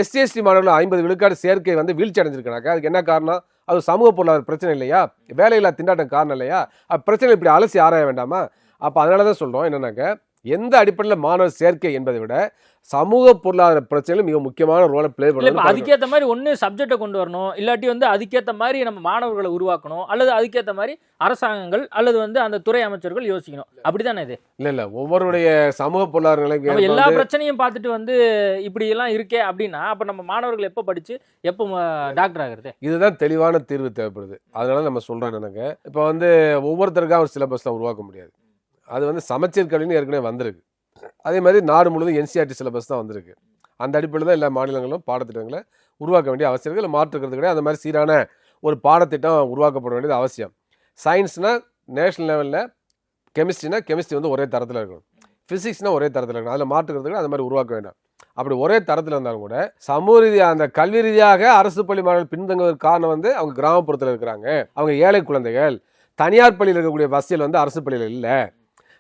SC/ST மாணவர்கள் 50 விழுக்காடு சேர்க்கை வந்து வீழ்ச்சி அடைஞ்சிருக்காங்க. அதுக்கு என்ன காரணம்? அது சமூக பொருளாதார பிரச்சனை இல்லையா, வேலையில்லா திண்டாட்டம் காரணம் இல்லையா? பிரச்சனை இப்படி அலசி ஆராய வேண்டாமா? அப்போ அதனால தான் சொல்கிறோம் என்னன்னாக்க, எந்த அடிப்படையில் மாணவர் சேர்க்கை என்பதை விட சமூக பொருளாதார பிரச்சனைகள் மிக முக்கியமான ரோலை பிளே பண்ணணும். அதுக்கேற்ற மாதிரி ஒன்று சப்ஜெக்டை கொண்டு வரணும், இல்லாட்டி வந்து அதுக்கேற்ற மாதிரி நம்ம மாணவர்களை உருவாக்கணும், அல்லது அதுக்கேற்ற மாதிரி அரசாங்கங்கள் அல்லது வந்து அந்த துறை அமைச்சர்கள் யோசிக்கணும். அப்படித்தானே இது? இல்லை ஒவ்வொருடைய சமூக பொருளாதார எல்லா பிரச்சனையும் பார்த்துட்டு வந்து இப்படி எல்லாம் இருக்கே அப்படின்னா அப்போ நம்ம மாணவர்கள் எப்போ படிச்சு எப்போ டாக்டர் ஆகுறது? இதுதான் தெளிவான தீர்வு தேவைப்படுது. அதனால நம்ம சொல்றோம் எனக்கு, இப்போ வந்து ஒவ்வொருத்தருக்காக ஒரு சிலபஸ்லாம் உருவாக்க முடியாது. அது வந்து சமச்சீர் கல்வின்னு ஏற்கனவே வந்திருக்கு. அதே மாதிரி நாடு முழுவதும் NCERT சிலபஸ் தான் வந்திருக்கு. அந்த அடிப்படையில் தான் எல்லா மாநிலங்களும் பாடத்திட்டங்களை உருவாக்க வேண்டிய அவசியம் இருக்குது. இல்லை மாற்றுக்கிறது கிடையாது. அந்த மாதிரி சீரான ஒரு பாடத்திட்டம் உருவாக்கப்பட வேண்டியது அவசியம். சயின்ஸ்னால் நேஷனல் லெவலில், கெமிஸ்ட்ரி வந்து ஒரே தரத்தில் இருக்கணும், ஃபிசிக்ஸ்னால் ஒரே தரத்தில் இருக்கணும். அதில் மாற்றுக்கிறதுக்கு அந்த மாதிரி உருவாக்க வேண்டாம். அப்படி ஒரே தரத்தில் இருந்தாலும் கூட சமூக ரீதியாக அந்த கல்வி ரீதியாக அரசு பள்ளி மாணவர்கள் பின்தங்குவதற்கு காரணம் வந்து அவங்க கிராமப்புறத்தில் இருக்கிறாங்க, அவங்க ஏழை குழந்தைகள். தனியார் பள்ளியில் இருக்கக்கூடிய வசதிகள் வந்து அரசு பள்ளியில் இல்லை.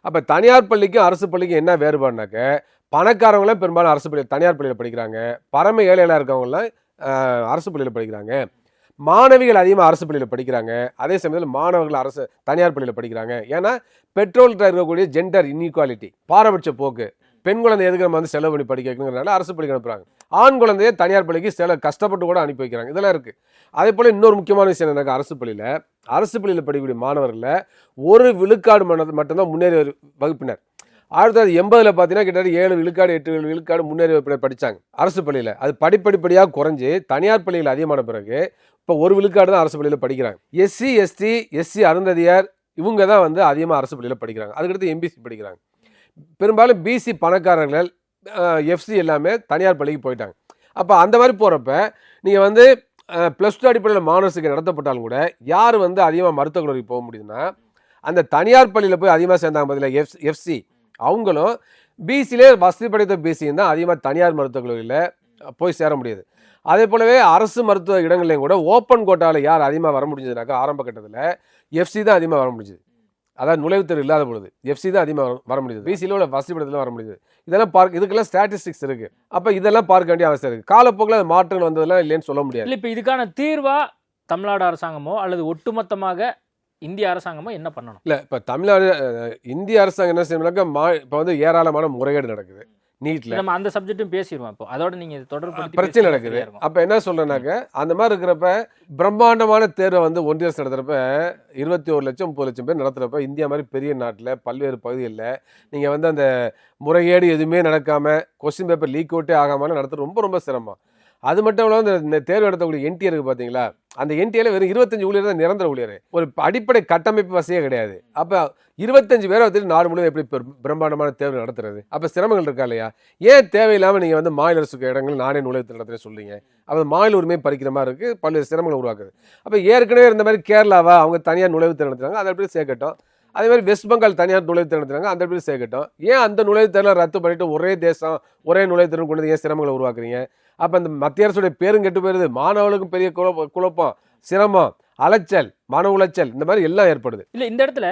அப்போ தனியார் பள்ளிக்கும் அரசு பள்ளிக்கும் என்ன வேறுபாடுனாக்க, பணக்காரங்களும் பெரும்பாலும் அரசு பள்ளி தனியார் பள்ளியில் படிக்கிறாங்க, பரம ஏழைகளாக இருக்கவங்களாம் அரசு பள்ளியில் படிக்கிறாங்க, மாணவிகள் அதிகமாக அரசு பள்ளியில் படிக்கிறாங்க, அதே சமயத்தில் மாணவர்கள் தனியார் பள்ளியில் படிக்கிறாங்க. ஏன்னா பெட்ரோல்கிட்ட இருக்கக்கூடிய ஜெண்டர் இன்இக்வாலிட்டி, பாரபட்ச போக்கு, பெண் குழந்தை எதுக்கு நம்ம வந்து செலவு பண்ணி படிக்க வைக்கணுங்கிறனால அரசு பள்ளிக்கு அனுப்புறாங்க, ஆண் குழந்தைய தனியார் பள்ளிக்கு கஷ்டப்பட்டு கூட அனுப்பி வைக்கிறாங்க. இதெல்லாம் இருக்குது. அதே போல் இன்னொரு முக்கியமான விஷயம் என்னன்னாக்கா, அரசு பள்ளியில் படிக்கக்கூடிய மாணவர்களில் 1 விழுக்காடு மட்டும்தான் முன்னேறிய வகுப்பினர். 1980 பார்த்தீங்கன்னா கிட்டத்தட்ட 7 விழுக்காடு 8 விழுக்காடு முன்னேறிய வகுப்பினர் படித்தாங்க அரசு பள்ளியில். அது படிப்படியாக குறைஞ்சி தனியார் பள்ளியில் அதிகமான பிறகு இப்போ 1 விழுக்காடு தான் அரசு பள்ளியில் படிக்கிறாங்க. SC/ST அருந்ததியார் இவங்க தான் வந்து அதிகமாக அரசு பள்ளியில் படிக்கிறாங்க. அதுக்கடுத்து MBC படிக்கிறாங்க. பெரும்பாலும் BC பணக்காரர்கள், FC எல்லாமே தனியார் பள்ளிக்கு போயிட்டாங்க. அப்போ அந்த மாதிரி போகிறப்ப நீங்கள் வந்து +2 அடிப்படையில் மாணவர் சேர்க்கை நடத்தப்பட்டாலும் கூட யார் வந்து அதிகமாக மருத்துவக் கல்லூரிக்கு போக முடியுதுன்னா, அந்த தனியார் பள்ளியில் போய் அதிகமாக சேர்ந்தாங்க பதில் FC அவங்களும் BCலே வசதி படைத்த BCயும் தான் அதிகமாக தனியார் மருத்துவக் கல்லூரியில் போய் சேர முடியுது. அதே போலவே அரசு மருத்துவ இடங்கள்லையும் கூட ஓப்பன் கோட்டாவில் யார் அதிகமாக வர முடிஞ்சதுனாக்கா, ஆரம்ப கட்டத்தில் FC தான் அதிகமாக வர முடிஞ்சுது. அதாவது நுழைவுத்தேர்வு இல்லாத பொழுது FC தான் அதிகமாக வர முடியுது, BCயில் உள்ள வசதி படத்தில் வர முடியுது. இதெல்லாம் இதுக்கெல்லாம் ஸ்டாட்டிஸ்டிக்ஸ் இருக்குது. அப்போ இதெல்லாம் பார்க்க வேண்டிய அவசியம் இருக்குது. காலப்போக்கில் அது மாற்றங்கள் வந்ததெல்லாம் இல்லைன்னு சொல்ல முடியாது. இல்லை, இப்போ இதுக்கான தீர்வா தமிழ்நாடு அரசாங்கமோ அல்லது ஒட்டுமொத்தமாக இந்திய அரசாங்கமோ என்ன பண்ணணும்? இல்லை, இப்போ இந்திய அரசாங்கம் என்ன செய்யணும்னாக்கா, இப்போ வந்து ஏராளமான முறைகேடு நடக்குது நீட்ல. நம்ம அந்த சப்ஜெக்டும் பேசிடுவோம். இப்போ அதோட நீங்க தொடர்பு பிரச்சனை நடக்குது. அப்ப என்ன சொல்றேன்னாக்க, அந்த மாதிரி இருக்கிறப்ப பிரம்மாண்டமான தேர்வை வந்து ஒன்றிய அரசு நடத்துறப்ப 21 லட்சம் 30 லட்சம் பேர் நடத்துறப்ப, இந்தியா மாதிரி பெரிய நாட்டில் பல்வேறு பகுதிகளில் நீங்க வந்து அந்த முறைகேடு எதுவுமே நடக்காம, கொஸ்டின் பேப்பர் லீக் அவுட்டே ஆகாம நடத்துறது ரொம்ப ரொம்ப சிரமம். அது மட்டும் இல்லாமல் இந்த தேர்வு நடத்தக்கூடிய NTR இருக்கு பார்த்தீங்களா, அந்த என்டிஏல வெறும் 25 ஊழியர் தான் நிரந்தர ஊழியர். ஒரு அடிப்படை கட்டமைப்பு வசதியே கிடையாது. அப்ப 25 பேரை வச்சுட்டு நாடு முழுவதும் எப்படி பிரம்மாண்டமான தேர்வு நடத்துறது? அப்ப சிரமங்கள் இருக்கா இல்லையா? ஏன் தேவையில்லாம நீங்க வந்து மாநில அரசுக்கு இடங்கள் நானே நுழைவு நடத்துறேன்னு சொல்றீங்க? அப்ப மாநில உரிமையை பறிக்கிற மாதிரி இருக்கு, பல்வேறு சிரமங்களை உருவாக்குது. அப்ப ஏற்கனவே இந்த மாதிரி கேரளாவா அவங்க தனியார் நுழைவு நடத்துறாங்க, அதை எப்படி சேர்க்கட்டும். அதே மாதிரி வெஸ்ட் பெங்கால் தனியார் நுழைவு நடத்துறாங்க, அந்த எப்படி சேர்க்கட்டும். ஏன் அந்த நுழைவுத்தேர்தலை ரத்து பண்ணிட்டு ஒரே தேசம் ஒரே நுழைவுத்தேர்தல் கொண்டு ஏன் சிரமங்களை உருவாக்குறீங்க? அப்ப அந்த மத்திய அரசுடைய பேரும் கெட்டு போயிருது, மாணவர்களுக்கும் பெரிய குழப்பம், சிரமம், அலைச்சல், மன உளைச்சல், இந்த மாதிரி எல்லாம் ஏற்படுது. இல்ல இந்த இடத்துல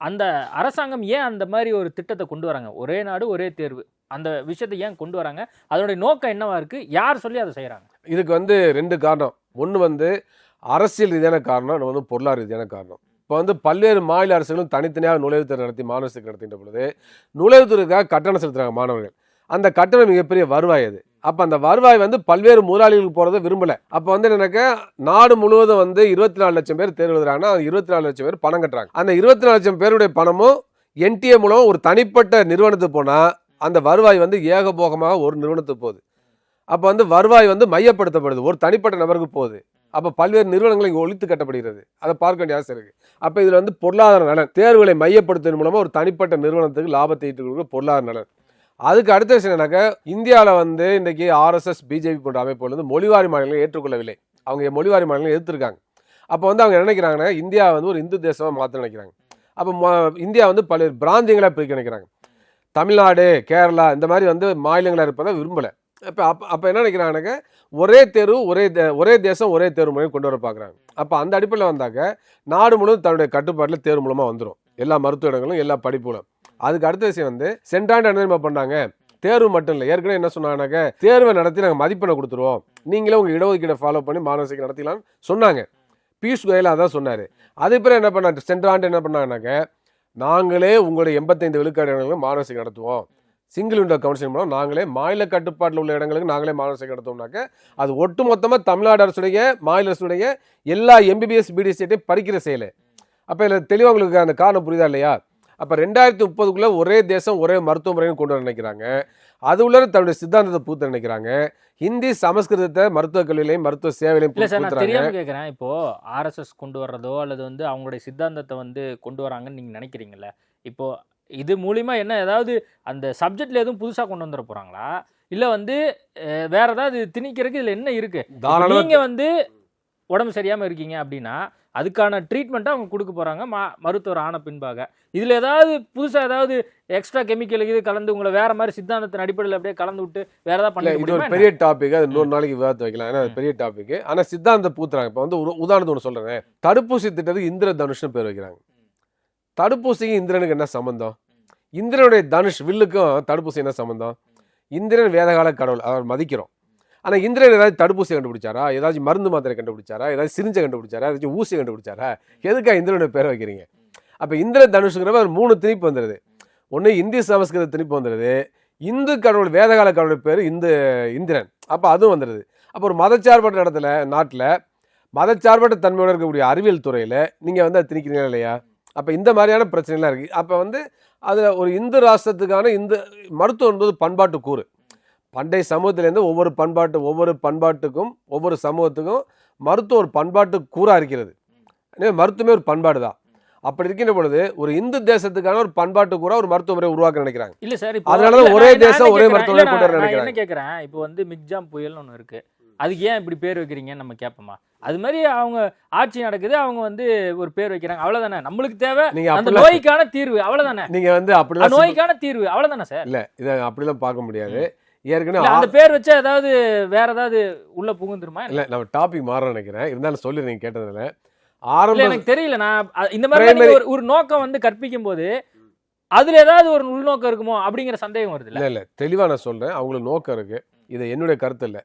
அந்த அரசாங்கம் ஏன் அந்த மாதிரி ஒரு திட்டத்தை கொண்டு வராங்க? ஒரே நாடு ஒரே தேர்வு அந்த விஷயத்தை ஏன் கொண்டு வராங்க? அதனுடைய நோக்கம் என்னவா இருக்கு? யார் சொல்லி அதை செய்யறாங்க? இதுக்கு வந்து 2 காரணம். ஒன்று வந்து அரசியல் ரீதியான காரணம், இன்னொன்று வந்து பொருளாதார ரீதியான காரணம். இப்போ வந்து பல்வேறு மாநில அரசுகளும் தனித்தனியாக நுழைவுத்தேர்வு நடத்தி மாணவர்களுக்கு நடத்தின்ற பொழுது நுழைவுத்துறைக்காக கட்டணம் செலுத்துறாங்க மாணவர்கள். அந்த கட்டணம் மிகப்பெரிய வருவாய் அது. அப்போ அந்த வருவாய் வந்து பல்வேறு முதலாளிகளுக்கு போகிறத விரும்பலை. அப்போ வந்து எனக்கு நாடு முழுவதும் வந்து 24 லட்சம் பேர் தேர்வு எழுதுறாங்கன்னா 24 லட்சம் பேர் பணம் கட்டுறாங்க. அந்த 24 லட்சம் பேருடைய பணமும் என்டிஏ மூலம் ஒரு தனிப்பட்ட நிறுவனத்துக்கு போனால் அந்த வருவாய் வந்து ஏகபோகமாக ஒரு நிறுவனத்துக்கு போகுது. அப்போ வந்து வருவாய் வந்து மையப்படுத்தப்படுது, ஒரு தனிப்பட்ட நபருக்கு போகுது. அப்போ பல்வேறு நிறுவனங்களை ஒழித்து கட்டப்படுகிறது. அதை பார்க்க வேண்டிய அவசியம் இருக்கு. அப்போ இதில் வந்து பொருளாதார நலன், தேர்வுகளை மையப்படுத்துவதன் மூலமாக ஒரு தனிப்பட்ட நிறுவனத்துக்கு லாபத்தை ஈட்டு கொடுக்குற பொருளாதார நலன். அதுக்கு அடுத்த விஷயம் என்னன்னாக்க, இந்தியாவில் வந்து இன்றைக்கி RSS பிஜேபி போன்ற அமைப்புகள் வந்து மொழிவாரி மாநிலங்களை ஏற்றுக்கொள்ளவில்லை. அவங்க மொழிவாரி மாநிலங்களை எதிர்த்திருக்காங்க. அப்போ வந்து அவங்க நினைக்கிறாங்கன்னா இந்தியா வந்து ஒரு இந்து தேசமாக மாற்ற நினைக்கிறாங்க. அப்போ இந்தியா வந்து பல்வேறு பிராந்தியங்களாக பிரிக்க நினைக்கிறாங்க. தமிழ்நாடு, கேரளா இந்த மாதிரி வந்து மாநிலங்களாக இருப்பதை விரும்பலை. அப்போ என்ன நினைக்கிறாங்கன்னாக்க, ஒரே தேர்வு ஒரே தேசம் ஒரே தேர்வு முறையும் கொண்டு வர பார்க்குறாங்க. அப்போ அந்த அடிப்படையில் வந்தாக்க நாடு முழுவதும் தன்னுடைய கட்டுப்பாட்டில் தேர்வு மூலமாக வந்துடும், எல்லா மருத்துவ இடங்களும் எல்லா படிப்புகளும். அதுக்கு அடுத்த விஷயம் வந்து சென்டாண்டு என்ன பண்ணாங்க, தேர்வு மட்டும் இல்லை, ஏற்கனவே என்ன சொன்னாங்கன்னாக்க தேர்வை நடத்தி நாங்கள் மதிப்பெண்ணை கொடுத்துருவோம், நீங்களே உங்கள் இடஒதுக்கீடை ஃபாலோ பண்ணி மாணவர்களுக்கு நடத்திக்கலாம்னு சொன்னாங்க. பியூஷ் கோயல் அதான் சொன்னார். அது பிறகு என்ன பண்ணாங்க, சென்ற ஆண்டு என்ன பண்ணாங்கன்னாக்க, நாங்களே உங்களுடைய 85 விழுக்காடு இடங்களுக்கு மாணவர்களுக்கு நடத்துவோம், சிங்கிள் விண்டோ கவுன்சிலிங் மூலம் நாங்களே மாநில கட்டுப்பாட்டில் உள்ள இடங்களுக்கு நாங்களே மாணவர்களுக்கு நடத்தோம்னாக்க அது ஒட்டு மொத்தமாக தமிழ்நாடு அரசுடைய மாநில அரசுடைய எல்லா MBBS BDSையும் பறிக்கிற செயல். அப்போ இதில் தெளிவாக உங்களுக்கு அந்த காரணம் புரியுதா இல்லையா? அப்போ 2030 ஒரே தேசம் ஒரே மருத்துவ முறைன்னு கொண்டு வர நினைக்கிறாங்க. அது உள்ள தன்னுடைய சித்தாந்தத்தை பூத்த நினைக்கிறாங்க. ஹிந்தி சமஸ்கிருதத்தை மருத்துவ கல்வியிலையும் மருத்துவ சேவையிலையும் கேட்குறேன். இப்போ RSS கொண்டு வர்றதோ அல்லது வந்து அவங்களுடைய சித்தாந்தத்தை வந்து கொண்டு வராங்கன்னு நீங்க நினைக்கிறீங்கல்ல, இப்போ இது மூலியமா என்ன ஏதாவது அந்த சப்ஜெக்ட்ல எதுவும் புதுசா கொண்டு வந்துட போறாங்களா, இல்ல வந்து வேற ஏதாவது திணிக்கிறதுக்கு இதுல என்ன இருக்கு? நீங்க வந்து உடம்பு சரியாம இருக்கீங்க அப்படின்னா அதுக்கான ட்ரீட்மெண்ட்டை அவங்க கொடுக்க போறாங்க மருத்துவர் ஆன பின்பாக. இதுல ஏதாவது புதுசா ஏதாவது எக்ஸ்ட்ரா கெமிக்கல் இது கலந்து உங்களை வேற மாதிரி சித்தாந்தத்தின் அடிப்படையில் அப்படியே கலந்து விட்டு வேற ஏதாவது பண்ண? இது ஒரு பெரிய டாபிக், அது இன்னொரு நாளைக்கு விவாதத்தை வைக்கலாம். ஏன்னா பெரிய டாபிக். ஆனா சித்தாந்த பூத்துறாங்க. இப்போ வந்து உதாரணத்துக்கு ஒன்று சொல்றேன். தடுப்பூசி திட்டத்துக்கு இந்திர தனுஷ்னு பேர் வைக்கிறாங்க. தடுப்பூசிக்கு இந்திரனுக்கு என்ன சம்பந்தம்? இந்திரனுடைய தனுஷ் வில்லுக்கும் தடுப்பூசி என்ன சம்பந்தம்? இந்திரன் வேதகால கடவுள், அவர் மதிக்கிறோம். ஆனால் இந்திரன் ஏதாவது தடுப்பூசி கண்டுபிடிச்சாரா, ஏதாச்சும் மருந்து மாத்திரை கண்டுபிடிச்சாரா, ஏதாவது சிரிஞ்சை கண்டுபிடிச்சாரா, ஏதாச்சும் ஊசி கண்டுபிடிச்சாரா? எதுக்காக இந்திரனுடைய பேரை வைக்கிறீங்க? அப்போ இந்திர தனுஷுங்கிறவ ஒரு 3 திணிப்பு வந்துடுது. ஒன்று இந்தி சமஸ்கிருத திணிப்பு வந்துடுது, இந்து கடவுள் வேதகால கடவுள் பேர் இந்திரன், அப்போ அதுவும் வந்துடுது. அப்போ ஒரு மதச்சார்பற்ற இடத்துல நாட்டில் மதச்சார்பற்ற தன்மையோடு இருக்கக்கூடிய அறிவியல் துறையில் நீங்கள் வந்து அதை திணிக்கிறீங்களா இல்லையா? அப்போ இந்த மாதிரியான பிரச்சனைலாம் இருக்குது. அப்போ வந்து அதில் ஒரு இந்து ராஷ்டிரத்துக்கான இந்த மருத்துவம் என்பது பண்பாட்டு கூறு. பண்டைய சமூகத்திலேருந்து ஒவ்வொரு பண்பாட்டுக்கும் ஒவ்வொரு சமூகத்துக்கும் மருத்துவம் ஒரு பண்பாட்டு கூறாக இருக்கிறது. மருத்துவமே ஒரு பண்பாடு தான். அப்படி இருக்கின்ற பொழுது ஒரு இந்து தேசத்துக்கான ஒரு பண்பாட்டு கூறா ஒரு மருத்துவ முறை உருவாக்க நினைக்கிறாங்க. இல்ல சார், அதனாலதான் ஒரே தேசம் ஒரே மருத்துவ முறை கொண்டு வர நினைக்கிறாங்க. என்ன கேட்கறேன், இப்போ வந்து மிக்ஜாம் புயல்னு ஒன்று இருக்கு, அதுக்கு ஏன் இப்படி பேர் வைக்கிறீங்கன்னு நம்ம கேட்போமா? அது மாதிரி அவங்க ஆட்சி நடக்குது, அவங்க வந்து ஒரு பேர் வைக்கிறாங்க, அவ்வளவுதானே. நம்மளுக்கு தேவை அந்த நோய்க்கான தீர்வு, அவ்வளவுதானே. நீங்க வந்து அப்படி நோய்க்கான தீர்வு அவ்வளவுதானே சார்? இல்ல, இதை அப்படிலாம் பார்க்க முடியாது. ஏற்கனவே அந்த பேர் வச்சா ஏதாவது வேற ஏதாவது உள்ள புகுந்துருமா? இல்ல, நம்ம டாபிக் மாற நினைக்கிறேன். இருந்தாலும் சொல்லி நீங்க கேட்டதுல எனக்கு தெரியல. நான் இந்த மாதிரி ஒரு நோக்கம் வந்து கற்பிக்கும் போது அதுல ஏதாவது ஒரு உள்நோக்கம் இருக்குமோ அப்படிங்கிற சந்தேகம் வருது. இல்ல தெளிவா நான் சொல்றேன், அவங்களுக்கு நோக்கம் இருக்கு. இது என்னுடைய கருத்து இல்ல.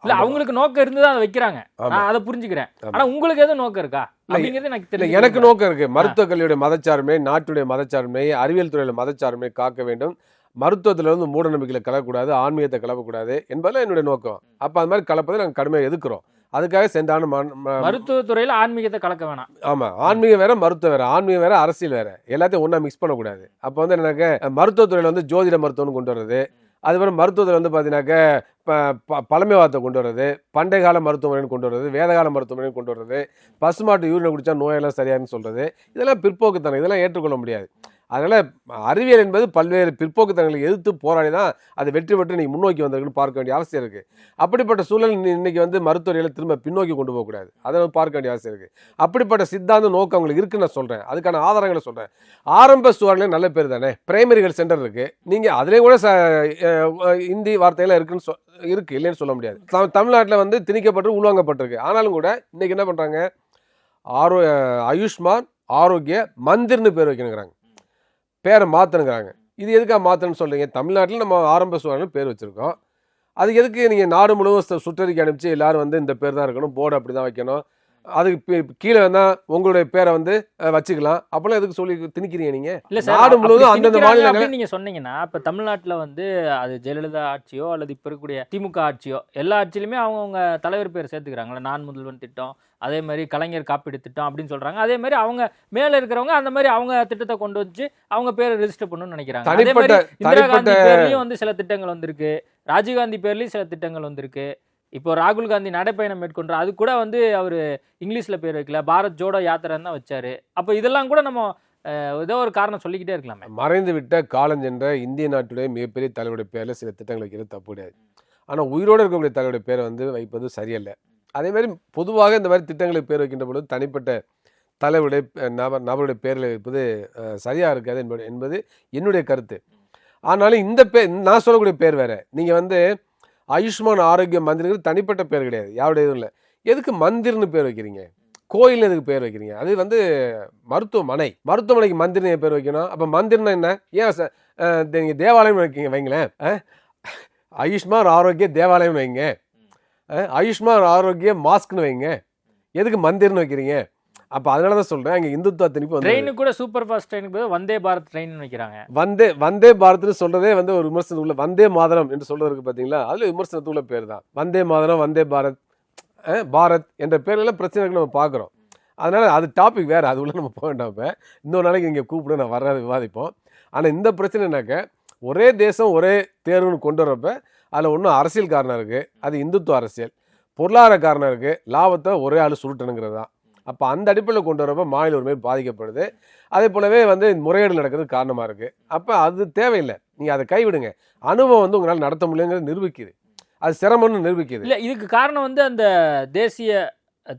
இல்ல, அவங்களுக்கு நோக்கம் இருந்துதான் அதை வைக்கிறாங்க, நான் அதை புரிஞ்சுக்கிறேன். ஆனா உங்களுக்கு எதுவும் நோக்கம் இருக்கா அப்படிங்கிறது எனக்கு தெரியல. எனக்கு நோக்கம் இருக்கு. மருத்துவ கல்வியுடைய மதச்சார்மை, நாட்டுடைய மதச்சார்மை, அறிவியல் துறையில மதச்சார்மை காக்க வேண்டும். மருத்துவத்துல வந்து மூட நம்பிக்கையில கலக்கக்கூடாது, ஆன்மீகத்தை கலப்பக்கூடாது என்பதுல என்னுடைய நோக்கம். அப்ப அது மாதிரி கலப்பதை நாங்கள் கடுமையாக எதிர்க்கிறோம். அதுக்காக சென்றான மருத்துவத்துறையில ஆன்மீகத்தை கலக்க வேணாம். ஆமா, ஆன்மீகம் வேற மருத்துவம் வேற, ஆன்மீகம் வேற அரசியல் வேற, எல்லாத்தையும் ஒன்னா மிக்ஸ் பண்ணக்கூடாது. அப்ப வந்து எனக்கு மருத்துவத்துறையில வந்து ஜோதிட மருத்துவம்னு கொண்டு வர்றது, அதுக்கப்புறம் மருத்துவத்தில் வந்து பார்த்தீங்கன்னாக்க பழமைவாதத்தை கொண்டு வர்றது, பண்டைய கால மருத்துவமனைன்னு கொண்டு வர்றது, வேதகால மருத்துவமனைன்னு கொண்டு வர்றது, பசுமாட்டு யூரினை குடித்தா நோயெல்லாம் சரியானு சொல்கிறது, இதெல்லாம் பிற்போக்குத்தனம், இதெல்லாம் ஏற்றுக்கொள்ள முடியாது. அதனால் அறிவியல் என்பது பல்வேறு பிற்போக்குத்தனங்களை எதிர்த்து போராடி தான் அது வெற்றி பெற்று நீங்கள் முன்னோக்கி வந்திருக்குன்னு பார்க்க வேண்டிய அவசியம் இருக்குது. அப்படிப்பட்ட சூழல் இன்னைக்கு வந்து மருத்துவர்களை திரும்ப பின்னோக்கி கொண்டு போகக்கூடாது, அதை பார்க்க வேண்டிய அவசியம் இருக்குது. அப்படிப்பட்ட சித்தாந்த நோக்கம் அவங்களுக்கு இருக்குன்னு நான் சொல்கிறேன், அதுக்கான ஆதாரங்களை சொல்கிறேன். ஆரம்ப சுகாதாரங்களே நல்ல பேர் தானே, பிரைமரி ஹெல்த் சென்டர் இருக்குது, நீங்கள் அதிலே கூட இந்தி வார்த்தையெல்லாம் இருக்குன்னு இருக்குது, இல்லைன்னு சொல்ல முடியாது. தமிழ்நாட்டில் வந்து திணிக்கப்பட்டு உள்வாங்கப்பட்டிருக்கு. ஆனாலும் கூட இன்றைக்கி என்ன பண்ணுறாங்க, ஆயுஷ்மான் ஆரோக்கிய மந்திர்னு பேர் வைக்கணுங்கிறாங்க, பேரை மாற்றணுங்கிறாங்க. இது எதுக்காக மாற்றணும்னு சொல்கிறீங்க? தமிழ்நாட்டில் நம்ம ஆரம்ப சுகாதாரம் பேர் வச்சுருக்கோம், அதுக்கு எதுக்கு நீங்கள் நாடு முழுவதும் சுற்றறிக்கை அனுப்பிச்சு எல்லோரும் வந்து இந்த பேர் தான் இருக்கணும், போர்டு அப்படி தான் வைக்கணும், அதுக்கு கீழே வேணால் உங்களுடைய பேரை வந்து வச்சுக்கலாம், அப்போல்லாம் எதுக்கு சொல்லி திணிக்கிறீங்க நீங்கள்? இல்லை நாடு முழுவதும் அந்தந்த மாநிலங்கள் நீங்கள் சொன்னீங்கன்னா, இப்போ தமிழ்நாட்டில் வந்து அது ஜெயலலிதா ஆட்சியோ அல்லது இப்போ இருக்கக்கூடிய திமுக ஆட்சியோ எல்லா ஆட்சியிலுமே அவங்கவுங்க தலைவர் பேர் சேர்த்துக்கிறாங்களே, நான் முதல்வன் திட்டம், அதே மாதிரி கலைஞர் காப்பீடு திட்டம் அப்படின்னு சொல்றாங்க. அதே மாதிரி அவங்க மேல இருக்கிறவங்க அந்த மாதிரி அவங்க திட்டத்தை கொண்டு வச்சு அவங்க பேரை ரெஜிஸ்டர் பண்ணணும்னு நினைக்கிறாங்க. அதே மாதிரி இந்திரா காந்தி பேர்லயும் வந்து சில திட்டங்கள் வந்திருக்கு, ராஜீவ்காந்தி பேர்லயும் சில திட்டங்கள் வந்திருக்கு. இப்போ ராகுல் காந்தி நடைப்பயணம் மேற்கொண்டு அது கூட வந்து அவர் இங்கிலீஷ்ல பேர் வைக்கல, பாரத் ஜோடோ யாத்திரைன்னு தான் வச்சாரு. அப்போ இதெல்லாம் கூட நம்ம ஏதோ ஒரு காரணம் சொல்லிக்கிட்டே இருக்கலாமே. மறைந்து விட்ட காலம் என்ற இந்திய நாட்டுடைய மிகப்பெரிய தலைவருடைய பேரில் சில திட்டங்கள் வைக்கிறது தப்பு கிடையாது. ஆனால் உயிரோடு இருக்கக்கூடிய தலைவருடைய பேரை வந்து வைப்பது சரியல்ல. அதே மாதிரி பொதுவாக இந்த மாதிரி திட்டங்களுக்கு பேர் வைக்கின்ற பொழுது தனிப்பட்ட தலைவருடைய நபருடைய பேரில் வைப்பது சரியாக இருக்காது என்பது என்னுடைய கருத்து. ஆனாலும் இந்த பேர் நான் சொல்லக்கூடிய பேர் வேறு. நீங்கள் வந்து ஆயுஷ்மான் ஆரோக்கிய மந்திர்ங்கிறது தனிப்பட்ட பேர் கிடையாது, யாருடைய இதுவும் இல்லை. எதுக்கு மந்திர்னு பேர் வைக்கிறீங்க? கோயில்னு எதுக்கு பேர் வைக்கிறீங்க? அது வந்து மருத்துவமனைக்கு மந்திர்னு பேர் வைக்கணும். அப்போ மந்திர்னா என்ன? ஏன் நீங்கள் தேவாலயம் வைங்களேன், ஆயுஷ்மான் ஆரோக்கிய தேவாலயம் வைங்க, ஆயுஷ்மான் ஆரோக்கிய மாஸ்க்னு வைங்க, எதுக்கு மந்திர்னு வைக்கிறீங்க? அப்போ அதனால தான் சொல்கிறேன், இங்கே இந்துத்துவ திணிப்பு வந்து ட்ரெயினு கூட சூப்பர் ஃபாஸ்ட் ட்ரெயினுக்கு வந்தே பாரத் ட்ரெயின் வைக்கிறாங்க. வந்தே பாரத்னு சொல்கிறதே வந்து ஒரு விமர்சனத்துக்குள்ள, வந்தே மாதரம் என்று சொல்கிறதுக்கு பார்த்தீங்களா, அதில் விமர்சனத்துக்குள்ள பேர் தான் வந்தே மாதரம், வந்தே பாரத், பாரத் என்ற பேரெல்லாம் பிரச்சனைகள் நம்ம பார்க்குறோம். அதனால் அது டாபிக் வேறு, அது உள்ள நம்ம போக வேண்டாம். இப்போ இன்னொரு நாளைக்கு இங்கே கூப்பிட நான் வர விவாதிப்போம். ஆனால் இந்த பிரச்சனைனாக்க ஒரே தேசம் ஒரே தேர்வுன்னு கொண்டு வரப்ப அதில் ஒன்றும் அரசியல் காரணம் இருக்குது, அது இந்துத்துவ அரசியல். பொருளாதார காரணம் இருக்குது, லாபத்தை ஒரே ஆள் சுருட்டணுங்கிறது தான். அப்போ அந்த அடிப்படையில் கொண்டு வரப்போ மாநில உரிமை பாதிக்கப்படுது. அதே போலவே வந்து முறைகேடு நடக்கிறது காரணமாக இருக்குது. அப்போ அது தேவையில்லை, நீங்கள் அதை கைவிடுங்க. அனுபவம் வந்து உங்களால் நடத்த முடியுங்கிறது நிரூபிக்குது, அது சிரமம்னு நிரூபிக்குது. இல்லை, இதுக்கு காரணம் வந்து அந்த தேசிய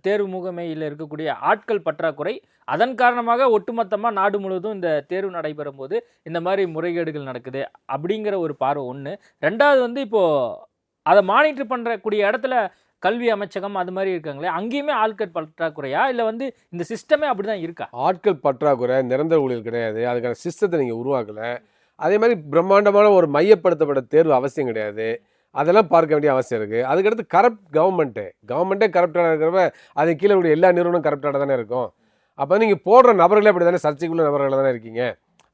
தேர்வு முகமையில் இருக்கக்கூடிய ஆட்கள் பற்றாக்குறை. அதன் காரணமாக ஒட்டுமொத்தமாக நாடு முழுவதும் இந்த தேர்வு நடைபெறும் போது இந்த மாதிரி முறைகேடுகள் நடக்குது அப்படிங்கிற ஒரு பார்வை ஒன்று. ரெண்டாவது வந்து இப்போது அதை மானிட்டர் பண்ணுறக்கூடிய இடத்துல கல்வி அமைச்சகம் அது மாதிரி இருக்காங்களே, அங்கேயுமே ஆட்கள் பற்றாக்குறையா இல்லை வந்து இந்த சிஸ்டமே அப்படி தான் இருக்கா? ஆட்கள் பற்றாக்குறை, நிரந்தர ஊழியர் கிடையாது, அதுக்கான சிஸ்டத்தை நீங்கள் உருவாக்கலை. அதே மாதிரி பிரம்மாண்டமான ஒரு மையப்படுத்தப்பட்ட தேர்வு அவசியம் கிடையாது, அதெல்லாம் பார்க்க வேண்டிய அவசியம் இருக்குது. அதுக்கடுத்து கவர்மெண்ட்டே கரப்டாக இருக்கிறப்ப அது கீழே உள்ள எல்லா நிறுவனம் கரப்டாக தானே இருக்கும். அப்போ நீங்கள் போடுற நபர்களே அப்படி தானே சர்ச்சைக்குள்ள நபர்களாக தானே இருக்கீங்க.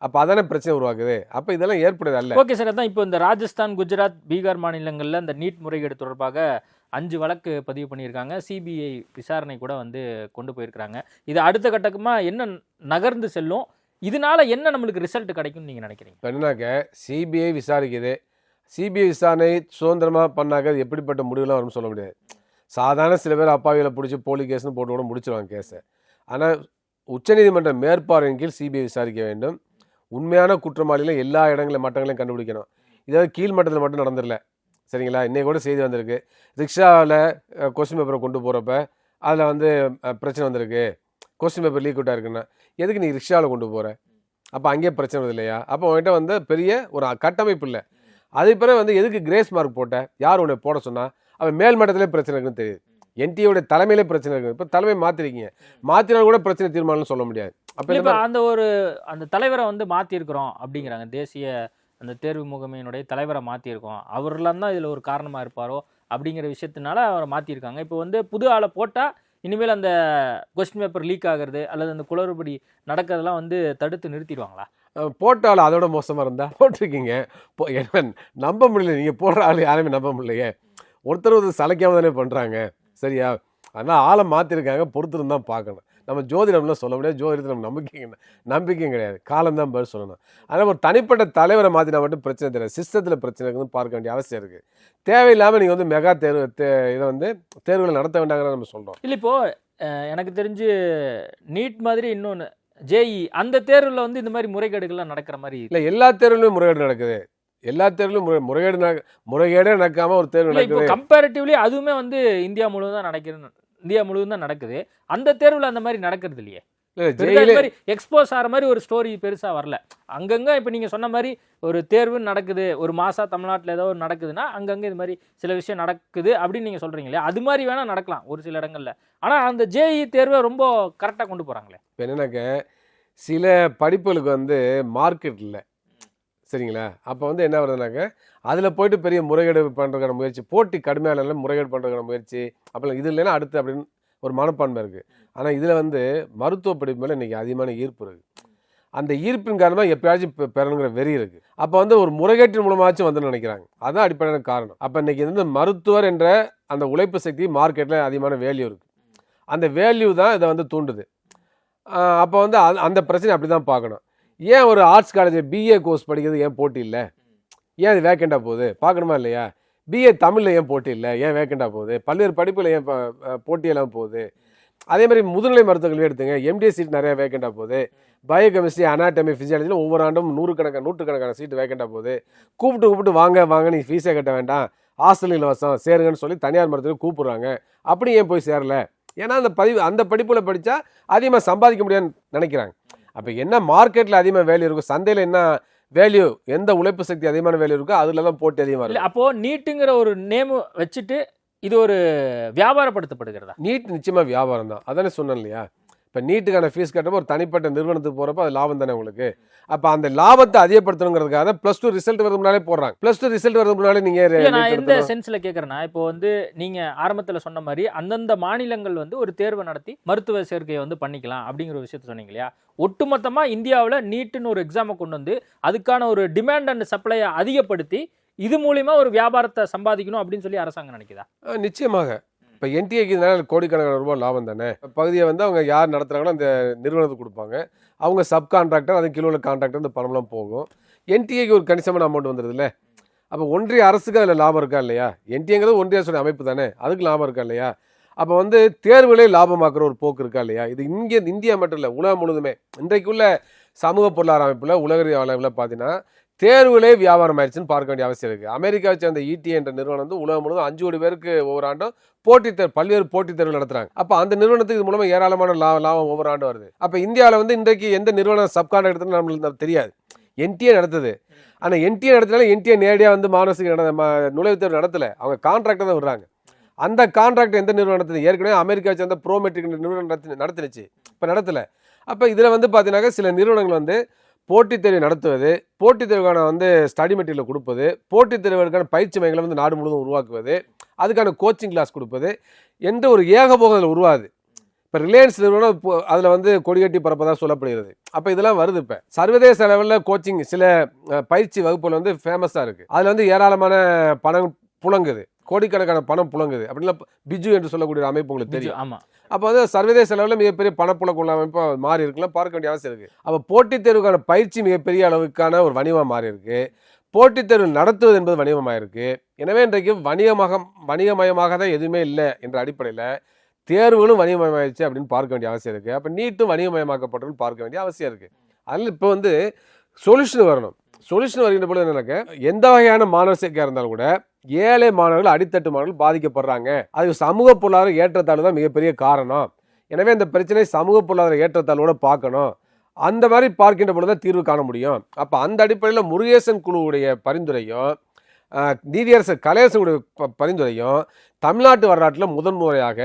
அப்போ அதானே பிரச்சனை உருவாக்குது. அப்போ இதெல்லாம் ஏற்படுது அல்ல. ஓகே சார், அதான் இப்போ இந்த ராஜஸ்தான், குஜராத், பீகார் மாநிலங்களில் இந்த நீட் முறைகேடு தொடர்பாக 5 வழக்கு பதிவு பண்ணியிருக்காங்க. சிபிஐ விசாரணை கூட வந்து கொண்டு போயிருக்கிறாங்க. இது அடுத்த கட்டமாக என்ன நகர்ந்து செல்லும், இதனால என்ன நம்மளுக்கு ரிசல்ட் கிடைக்கும்னு நீங்கள் நினைக்கிறீங்க? இப்போ என்னன்னாக்க சிபிஐ விசாரிக்குது, சிபிஐ விசாரணை சுதந்திரமாக பண்ணாக்க அது எப்படிப்பட்ட முடிவுலாம் வரும்னு சொல்ல முடியாது. சாதாரண சில பேர் அப்பாவிகளை பிடிச்சி போலி கேஸ்னு போட்டு கூட முடிச்சிருவாங்க கேஸை. ஆனால் உச்சநீதிமன்ற மேற்பார்வையின் கீழ் சிபிஐ விசாரிக்க வேண்டும். உண்மையான குற்றவாளிகளை எல்லா இடங்களிலும் மட்டங்களையும் கண்டுபிடிக்கணும். இதாவது கீழ்மட்டத்தில் மட்டும் நடந்துடல, சரிங்களா? இன்றைக்கி கூட செய்தி வந்திருக்கு, ரிக்ஷாவில் கொஸ்டின் பேப்பரை கொண்டு போகிறப்ப அதில் வந்து பிரச்சனை வந்திருக்கு, கொஸ்டின் பேப்பர் லீக் அவுட்டாக இருக்குன்னா எதுக்கு நீ ரிக்ஷாவில் கொண்டு போகிற? அப்போ அங்கேயே பிரச்சனை வருது இல்லையா? அப்போ உங்கள்கிட்ட வந்து பெரிய ஒரு கட்டமைப்பு இல்லை. அதுக்கு பிறகு வந்து எதுக்கு கிரேஸ் மார்க் போட்ட, யார் உன்னை போட சொன்னால்? அவன் மேல் மட்டத்திலே பிரச்சனை இருக்குன்னு தெரியுது, என்டிஏவுடைய தலைமையிலே பிரச்சனை இருக்குது. இப்போ தலைமை மாற்றிருக்கீங்க, மாற்றினாலும் கூட பிரச்சனை தீர்மானம் சொல்ல முடியாது. அப்போ அந்த தலைவரை வந்து மாற்றிருக்கிறோம் அப்படிங்கிறாங்க, தேசிய அந்த தேர்வு முகமையினுடைய தலைவரை மாற்றிருக்கோம், அவர்லாம் தான் இதில் ஒரு காரணமாக இருப்பாரோ அப்படிங்கிற விஷயத்தினால அவரை மாற்றிருக்காங்க. இப்போ வந்து புது ஆளை போட்டால் இனிமேல் அந்த கொஸ்டின் பேப்பர் லீக் ஆகிறது அல்லது அந்த குளறுபடி நடக்கிறதெல்லாம் வந்து தடுத்து நிறுத்திடுவாங்களா? போட்டாலும் அதோட மோசமாக இருந்தால் போட்டிருக்கீங்க, நம்ப முடியல, நீங்கள் போடுற ஆள் யாருமே நம்ப முடியலையே. ஒருத்தர் சளைக்காம தானே பண்ணுறாங்க, சரியா? அதனால் ஆளை மாற்றிருக்காங்க, பொறுத்திருந்தான் பார்க்கணும். நம்ம ஜோதிடம்லாம் சொல்ல முடியாது, ஜோதிடத்தில் நம்ம நம்பிக்கையும் கிடையாது, காலம்தான் பதில் சொல்லணும். அதனால் ஒரு தனிப்பட்ட தலைவரை மாற்றினா மட்டும் பிரச்சனை தெரியாது, சிஸ்டத்தில் பிரச்சனை இருக்குன்னு பார்க்க வேண்டிய அவசியம் இருக்குது. தேவையில்லாமல் நீங்கள் வந்து மெகா தேர்வு இதை வந்து தேர்வுகளை நடத்த வேண்டாங்கிறத நம்ம சொல்கிறோம். இல்லை இப்போது எனக்கு தெரிஞ்சு நீட் மாதிரி இன்னொன்று ஜேஇ அந்த தேர்வில் வந்து இந்த மாதிரி முறைகேடுகள்லாம் நடக்கிற மாதிரி இல்லை, எல்லா தேர்வுலையும் முறைகேடு நடக்குது, எல்லா தேர்வுலையும் முறைகேடே நடக்காம ஒரு தேர்வு இப்போ நடக்குது. கம்பேரிட்டிவ்லி அதுவுமே வந்து இந்தியா முழுவதும் தான் நடக்குது. அந்த தேர்வில் அந்த மாதிரி நடக்கிறது இல்லையே, எக்ஸ்போஸ் ஆகிற மாதிரி ஒரு ஸ்டோரி பெருசாக வரல. அங்கங்கே இப்போ நீங்கள் சொன்ன மாதிரி ஒரு தேர்வுன்னு நடக்குது, ஒரு மாதம் தமிழ்நாட்டில் ஏதோ ஒரு நடக்குதுன்னா அங்கங்கே இது மாதிரி சில விஷயம் நடக்குது அப்படின்னு நீங்கள் சொல்கிறீங்களே, அது மாதிரி வேணால் நடக்கலாம் ஒரு சில இடங்களில். ஆனால் அந்த ஜேஇ தேர்வை ரொம்ப கரெக்டாக கொண்டு போகிறாங்களே. இப்போ என்னன்னாக்க சில படிப்புகளுக்கு வந்து மார்க்கெட் இல்லை, சரிங்களா? அப்போ வந்து என்ன வருதுனாக்க அதில் போயிட்டு பெரிய முறைகேடு பண்ணுறதுக்கான முயற்சி, போட்டி கடுமையான முறைகேடு பண்ணுறதுக்கான முயற்சி, அப்போ இது இல்லைன்னா அடுத்து அப்படின்னு ஒரு மனப்பான்மை இருக்குது. ஆனால் இதில் வந்து மருத்துவ படிப்பு மேலே இன்றைக்கி அதிகமான ஈர்ப்பு இருக்குது. அந்த ஈர்ப்பின் காரணமாக எப்பயாச்சும் பெறணுங்கிற வெறி இருக்குது. அப்போ வந்து ஒரு முறைகேட்டின் மூலமாச்சும் வந்து நினைக்கிறாங்க, அதுதான் அடிப்படையான காரணம். அப்போ இன்றைக்கி வந்து மருத்துவர் என்ற அந்த உழைப்பு சக்தி மார்க்கெட்டில் அதிகமான வேல்யூ இருக்குது. அந்த வேல்யூ தான் இதை வந்து தூண்டுது. அப்போ வந்து அந்த பிரச்சனை அப்படி தான் பார்க்கணும். ஏன் ஒரு ஆர்ட்ஸ் காலேஜ் பிஏ கோர்ஸ் படிக்கிறது ஏன் போட்டி இல்லை, ஏன் அது வேக்கண்டாக போகுது பார்க்கணுமா இல்லையா? பிஏ தமிழில் ஏன் போட்டி இல்லை, ஏன் வேக்கண்டாக போகுது? பல்வேறு படிப்பில் ஏன் போட்டியெல்லாம் போகுது? அதே மாதிரி முதுநிலை மருத்துவ கல்வி எடுத்துங்க, எம்டிஎஸ் சீட் நிறையா வேக்கண்டாக போகுது. பயோகெமிஸ்ட்ரி, அனாட்டமி, ஃபிசியாலஜியில் ஒவ்வொரு ஆண்டும் நூற்றுக்கணக்கான சீட்டு வேக்கண்டாக போகுது. கூப்பிட்டு வாங்க நீ ஃபீஸே கட்ட வேண்டாம், ஹாஸ்டல் இலவசம் சேருங்கன்னு சொல்லி தனியார் மருத்துவர்கள் கூப்பிட்றாங்க. அப்படி ஏன் போய் சேரல? ஏன்னா அந்த படிப்பில் படித்தா அதிகமாக சம்பாதிக்க முடியாதுன்னு நினைக்கிறாங்க. அப்போ என்ன மார்க்கெட்டில் அதிகமாக வேல்யூ இருக்கும், சந்தையில் என்ன வேல்யூ, எந்த உழைப்பு சக்தி அதிகமான வேல்யூ இருக்கோ அதில் தான் போட்டி அதிகமாக இருக்குது. அப்போது நீட்டுங்கிற ஒரு நேம் வச்சுட்டு இது ஒரு வியாபாரப்படுத்தப்படுகிறதா? நீட் நிச்சயமாக வியாபாரம் தான், அதானே சொன்னேன் இல்லையா? இப்போ நீட்டுக்கான ஃபீஸ் கட்டப்போ ஒரு தனிப்பட்ட நிறுவனத்துக்கு போகிறப்போ அது லாபம் தானே உங்களுக்கு. அப்போ அந்த லாபத்தை அதிகப்படுத்தணுங்கிறதுக்காக +2 ரிசல்ட் வரது முன்னாலே போடுறாங்க. +2 ரிசல்ட் வரது முன்னாலே நீங்கள் நான் எந்த சென்ஸில் கேட்குறேன்னா, இப்போ வந்து நீங்கள் ஆரம்பத்தில் சொன்ன மாதிரி அந்தந்த மாநிலங்கள் வந்து ஒரு தேர்வை நடத்தி மருத்துவ சேர்க்கையை வந்து பண்ணிக்கலாம் அப்படிங்கிற ஒரு விஷயத்த சொன்னீங்க இல்லையா? ஒட்டுமொத்தமாக இந்தியாவில் நீட்டுன்னு ஒரு எக்ஸாமை கொண்டு வந்து அதுக்கான ஒரு டிமாண்ட் அண்ட் சப்ளையை அதிகப்படுத்தி இது மூலிமா ஒரு வியாபாரத்தை சம்பாதிக்கணும் அப்படின்னு சொல்லி அரசாங்கம் நினைக்குதா? நிச்சயமாக. இப்போ என்டிஏக்கு இதனால் கோடிக்கணக்கான ரூபாய் லாபம் தானே. பகுதியை வந்து அவங்க யார் நடத்துகிறாங்களோ அந்த நிறுவனத்துக்கு கொடுப்பாங்க, அவங்க சப் கான்ட்ராக்டர், அது கீழே உள்ள கான்ட்ராக்டர், இந்த பணம்லாம் போகும். என்டிஏக்கு ஒரு கணிசமான அமௌண்ட் வந்துடுது இல்லை. அப்போ ஒன்றிய அரசுக்கு அதில் லாபம் இருக்கா இல்லையா? என்டிஏங்கிறது ஒன்றிய அரசுடைய அமைப்பு தானே, அதுக்கு லாபம் இருக்கா இல்லையா? அப்போ வந்து தேர்வுகளே லாபமாக்குற ஒரு போக்கு இருக்கா இல்லையா? இது இந்தியா மட்டும் இல்லை, உலகம் முழுதுமே இன்றைக்குள்ள சமூக பொருளாதார அமைப்பில் உலக அளவில் பார்த்தீங்கன்னா தேர்வுகளே வியாபாரம் ஆயிடுச்சுன்னு பார்க்க வேண்டிய அவசியம் இருக்குது. அமெரிக்காவை சேர்ந்த இடி என்ற நிறுவனம் வந்து உலகம் முழுவதும் 5 கோடி பேருக்கு ஒவ்வொரு ஆண்டும் பல்வேறு போட்டித் தேர்வுகள் நடத்துறாங்க. அப்போ அந்த நிறுவனத்துக்கு இது மூலமாக ஏராளமான லாபம் ஒவ்வொரு ஆண்டு வருது. அப்போ இந்தியாவில் வந்து இன்றைக்கு எந்த நிறுவனம் சப்கான்ட்ராக்ட் எடுத்துன்னு நம்மளுக்கு தெரியாது, என்டிஏ நடத்துது. ஆனால் என்டிஏ நடத்தினால என்டிஏ நேரடியாக வந்து மாணவர்களுக்கு நுழைவுத் தேர்வு நடத்தலை, அவங்க கான்ட்ராக்டை தான் விடுறாங்க. அந்த கான்ட்ராக்ட் எந்த நிறுவனம் நடத்துது? ஏற்கனவே அமெரிக்காவை சேர்ந்த ப்ரோமெட்ரிக் நிறுவனம் நடத்துனுச்சு, இப்போ நடத்தலை. அப்போ இதில் வந்து பார்த்தீங்கன்னாக்க சில நிறுவனங்கள் வந்து போட்டித் தேர்வு நடத்துவது, போட்டித் தேர்வுக்கான வந்து ஸ்டடி மெட்டீரியல் கொடுப்பது, போட்டித் தேர்வுகளுக்கான பயிற்சி மையங்களை வந்து நாடு முழுவதும் உருவாக்குவது, அதுக்கான கோச்சிங் கிளாஸ் கொடுப்பது என்ற ஒரு ஏகபோகம் அதில் உருவாது. இப்போ ரிலையன்ஸ் நிறுவனம் அதில் வந்து கொடிகட்டி பரப்பதாக சொல்லப்படுகிறது. அப்போ இதெல்லாம் வருது. இப்போ சர்வதேச அளவில் கோச்சிங் சில பயிற்சி வகுப்புகள் வந்து ஃபேமஸாக இருக்குது. அதில் வந்து ஏராளமான பணம் புழங்குது, கோடிக்கணக்கான பணம் புழங்குது. அப்படின்னா பிஜு என்று சொல்லக்கூடிய அமைப்பு உங்களுக்கு தெரியும். ஆமாம். அப்போ வந்து சர்வதேச அளவில் மிகப்பெரிய பணப்புழக்க அமைப்பு மாறி இருக்குலாம் பார்க்க வேண்டிய அவசியம் இருக்குது. அப்போ போட்டித் தேர்வுக்கான பயிற்சி மிகப்பெரிய அளவுக்கான ஒரு வணிகமாக மாறி இருக்கு. போட்டித் தேர்வு நடத்துவது என்பது வணிகமாக இருக்குது. எனவே இன்றைக்கு வணிகமயமாக தான் எதுவுமே இல்லை என்ற அடிப்படையில் தேர்வுகளும் வணிகமயமாயிடுச்சு அப்படின்னு பார்க்க வேண்டிய அவசியம் இருக்குது. அப்போ நீட்டும் வணிகமயமாக்கப்பட்டதுன்னு பார்க்க வேண்டிய அவசியம் இருக்குது. அதில் இப்போ வந்து சொல்யூஷன் வரணும். சொல்யூஷன் வருகின்ற பொழுது என்னன்னாக்க எந்த வகையான மாணவர் சேர்க்கையாக இருந்தாலும் கூட ஏழை மாணவர்கள், அடித்தட்டு மாணவர்கள் பாதிக்கப்படுறாங்க. அதுக்கு சமூக பொருளாதார ஏற்றத்தாழ்வு தான் மிகப்பெரிய காரணம். எனவே இந்த பிரச்சனை சமூக பொருளாதார ஏற்றத்தாழ்வோட பார்க்கணும். அந்த மாதிரி பார்க்கின்ற பொழுது தான் தீர்வு காண முடியும். அப்போ அந்த அடிப்படையில் முருகேசன் குழுவுடைய பரிந்துரையும் நீதியரசர் கலையரசனுடைய பரிந்துரையும் தமிழ்நாட்டு வரலாற்றில் முதன்முறையாக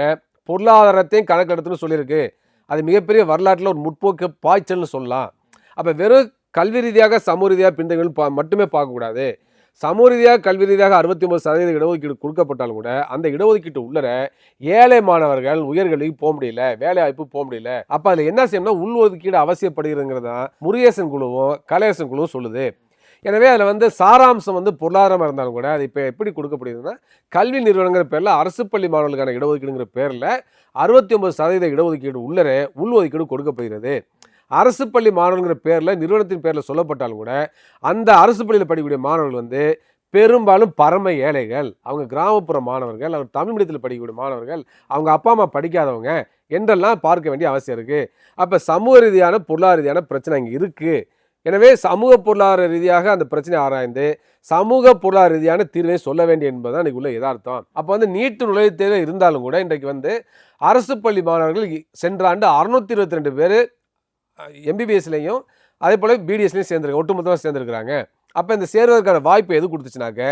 பொருளாதாரத்தையும் கணக்கெடுத்துன்னு சொல்லியிருக்கு. அது மிகப்பெரிய வரலாற்றில் ஒரு முற்போக்கு பாய்ச்சல்னு சொல்லலாம். அப்போ வெறும் கல்வி ரீதியாக சமூக ரீதியாக பின்தங்கள் மட்டுமே பார்க்கக்கூடாது. சமூக ரீதியாக கல்வி ரீதியாக 69% இடஒதுக்கீடு கொடுக்கப்பட்டாலும் கூட அந்த இடஒதுக்கீட்டு உள்ளர ஏழை மாணவர்கள் உயர்கல்விக்கு போக முடியல, வேலை வாய்ப்பு போக முடியல. அப்போ அதில் என்ன செய்யணும்னா உள்ஒதுக்கீடு அவசியப்படுகிறதுங்கிறதா முருகேசன் குழுவும் கலையரசன் குழுவும் சொல்லுது. எனவே அதில் வந்து சாராம்சம் வந்து பொருளாதாரமாக இருந்தாலும் கூட அது இப்போ எப்படி கொடுக்கப்படுதுன்னா கல்வி நிறுவனங்கிற பேரில் அரசு பள்ளி மாணவர்களுக்கான இடஒதுக்கீடுங்கிற பேரில் 69% இடஒதுக்கீடு உள்ளரே உள்ஒதுக்கீடு கொடுக்கப்படுகிறது. அரசு பள்ளி மாணவர்கள்ங்கிற பேரில் நிறுவனத்தின் பேரில் சொல்லப்பட்டாலும் கூட அந்த அரசு பள்ளியில் படிக்கக்கூடிய மாணவர்கள் வந்து பெரும்பாலும் பரம ஏழைகள், அவங்க கிராமப்புற மாணவர்கள், அவங்க தமிழ் மீடியத்தில் படிக்கக்கூடிய மாணவர்கள், அவங்க அப்பா அம்மா படிக்காதவங்க என்றெல்லாம் பார்க்க வேண்டிய அவசியம் இருக்குது. அப்போ சமூக ரீதியான பொருளாதார ரீதியான பிரச்சனை இங்கே இருக்குது. எனவே சமூக பொருளாதார ரீதியாக அந்த பிரச்சனை ஆராய்ந்து சமூக பொருளாதார ரீதியான தீர்வை சொல்ல வேண்டிய என்பதுதான் இன்றைக்கு உள்ள யதார்த்தம். அப்போ வந்து நீட்டு நுழைவுத் தேர்வு இருந்தாலும் கூட இன்றைக்கு வந்து அரசு பள்ளி மாணவர்கள் சென்ற ஆண்டு 622 பேர் எம்பிபிஎஸ்லையும் அதே போல் பிடிஎஸ்லையும் சேர்ந்துருக்காங்க, ஒட்டுமொத்தமாக சேர்ந்துருக்கிறாங்க. அப்போ இந்த சேர்வதற்கான வாய்ப்பு எது கொடுத்துச்சுனாக்க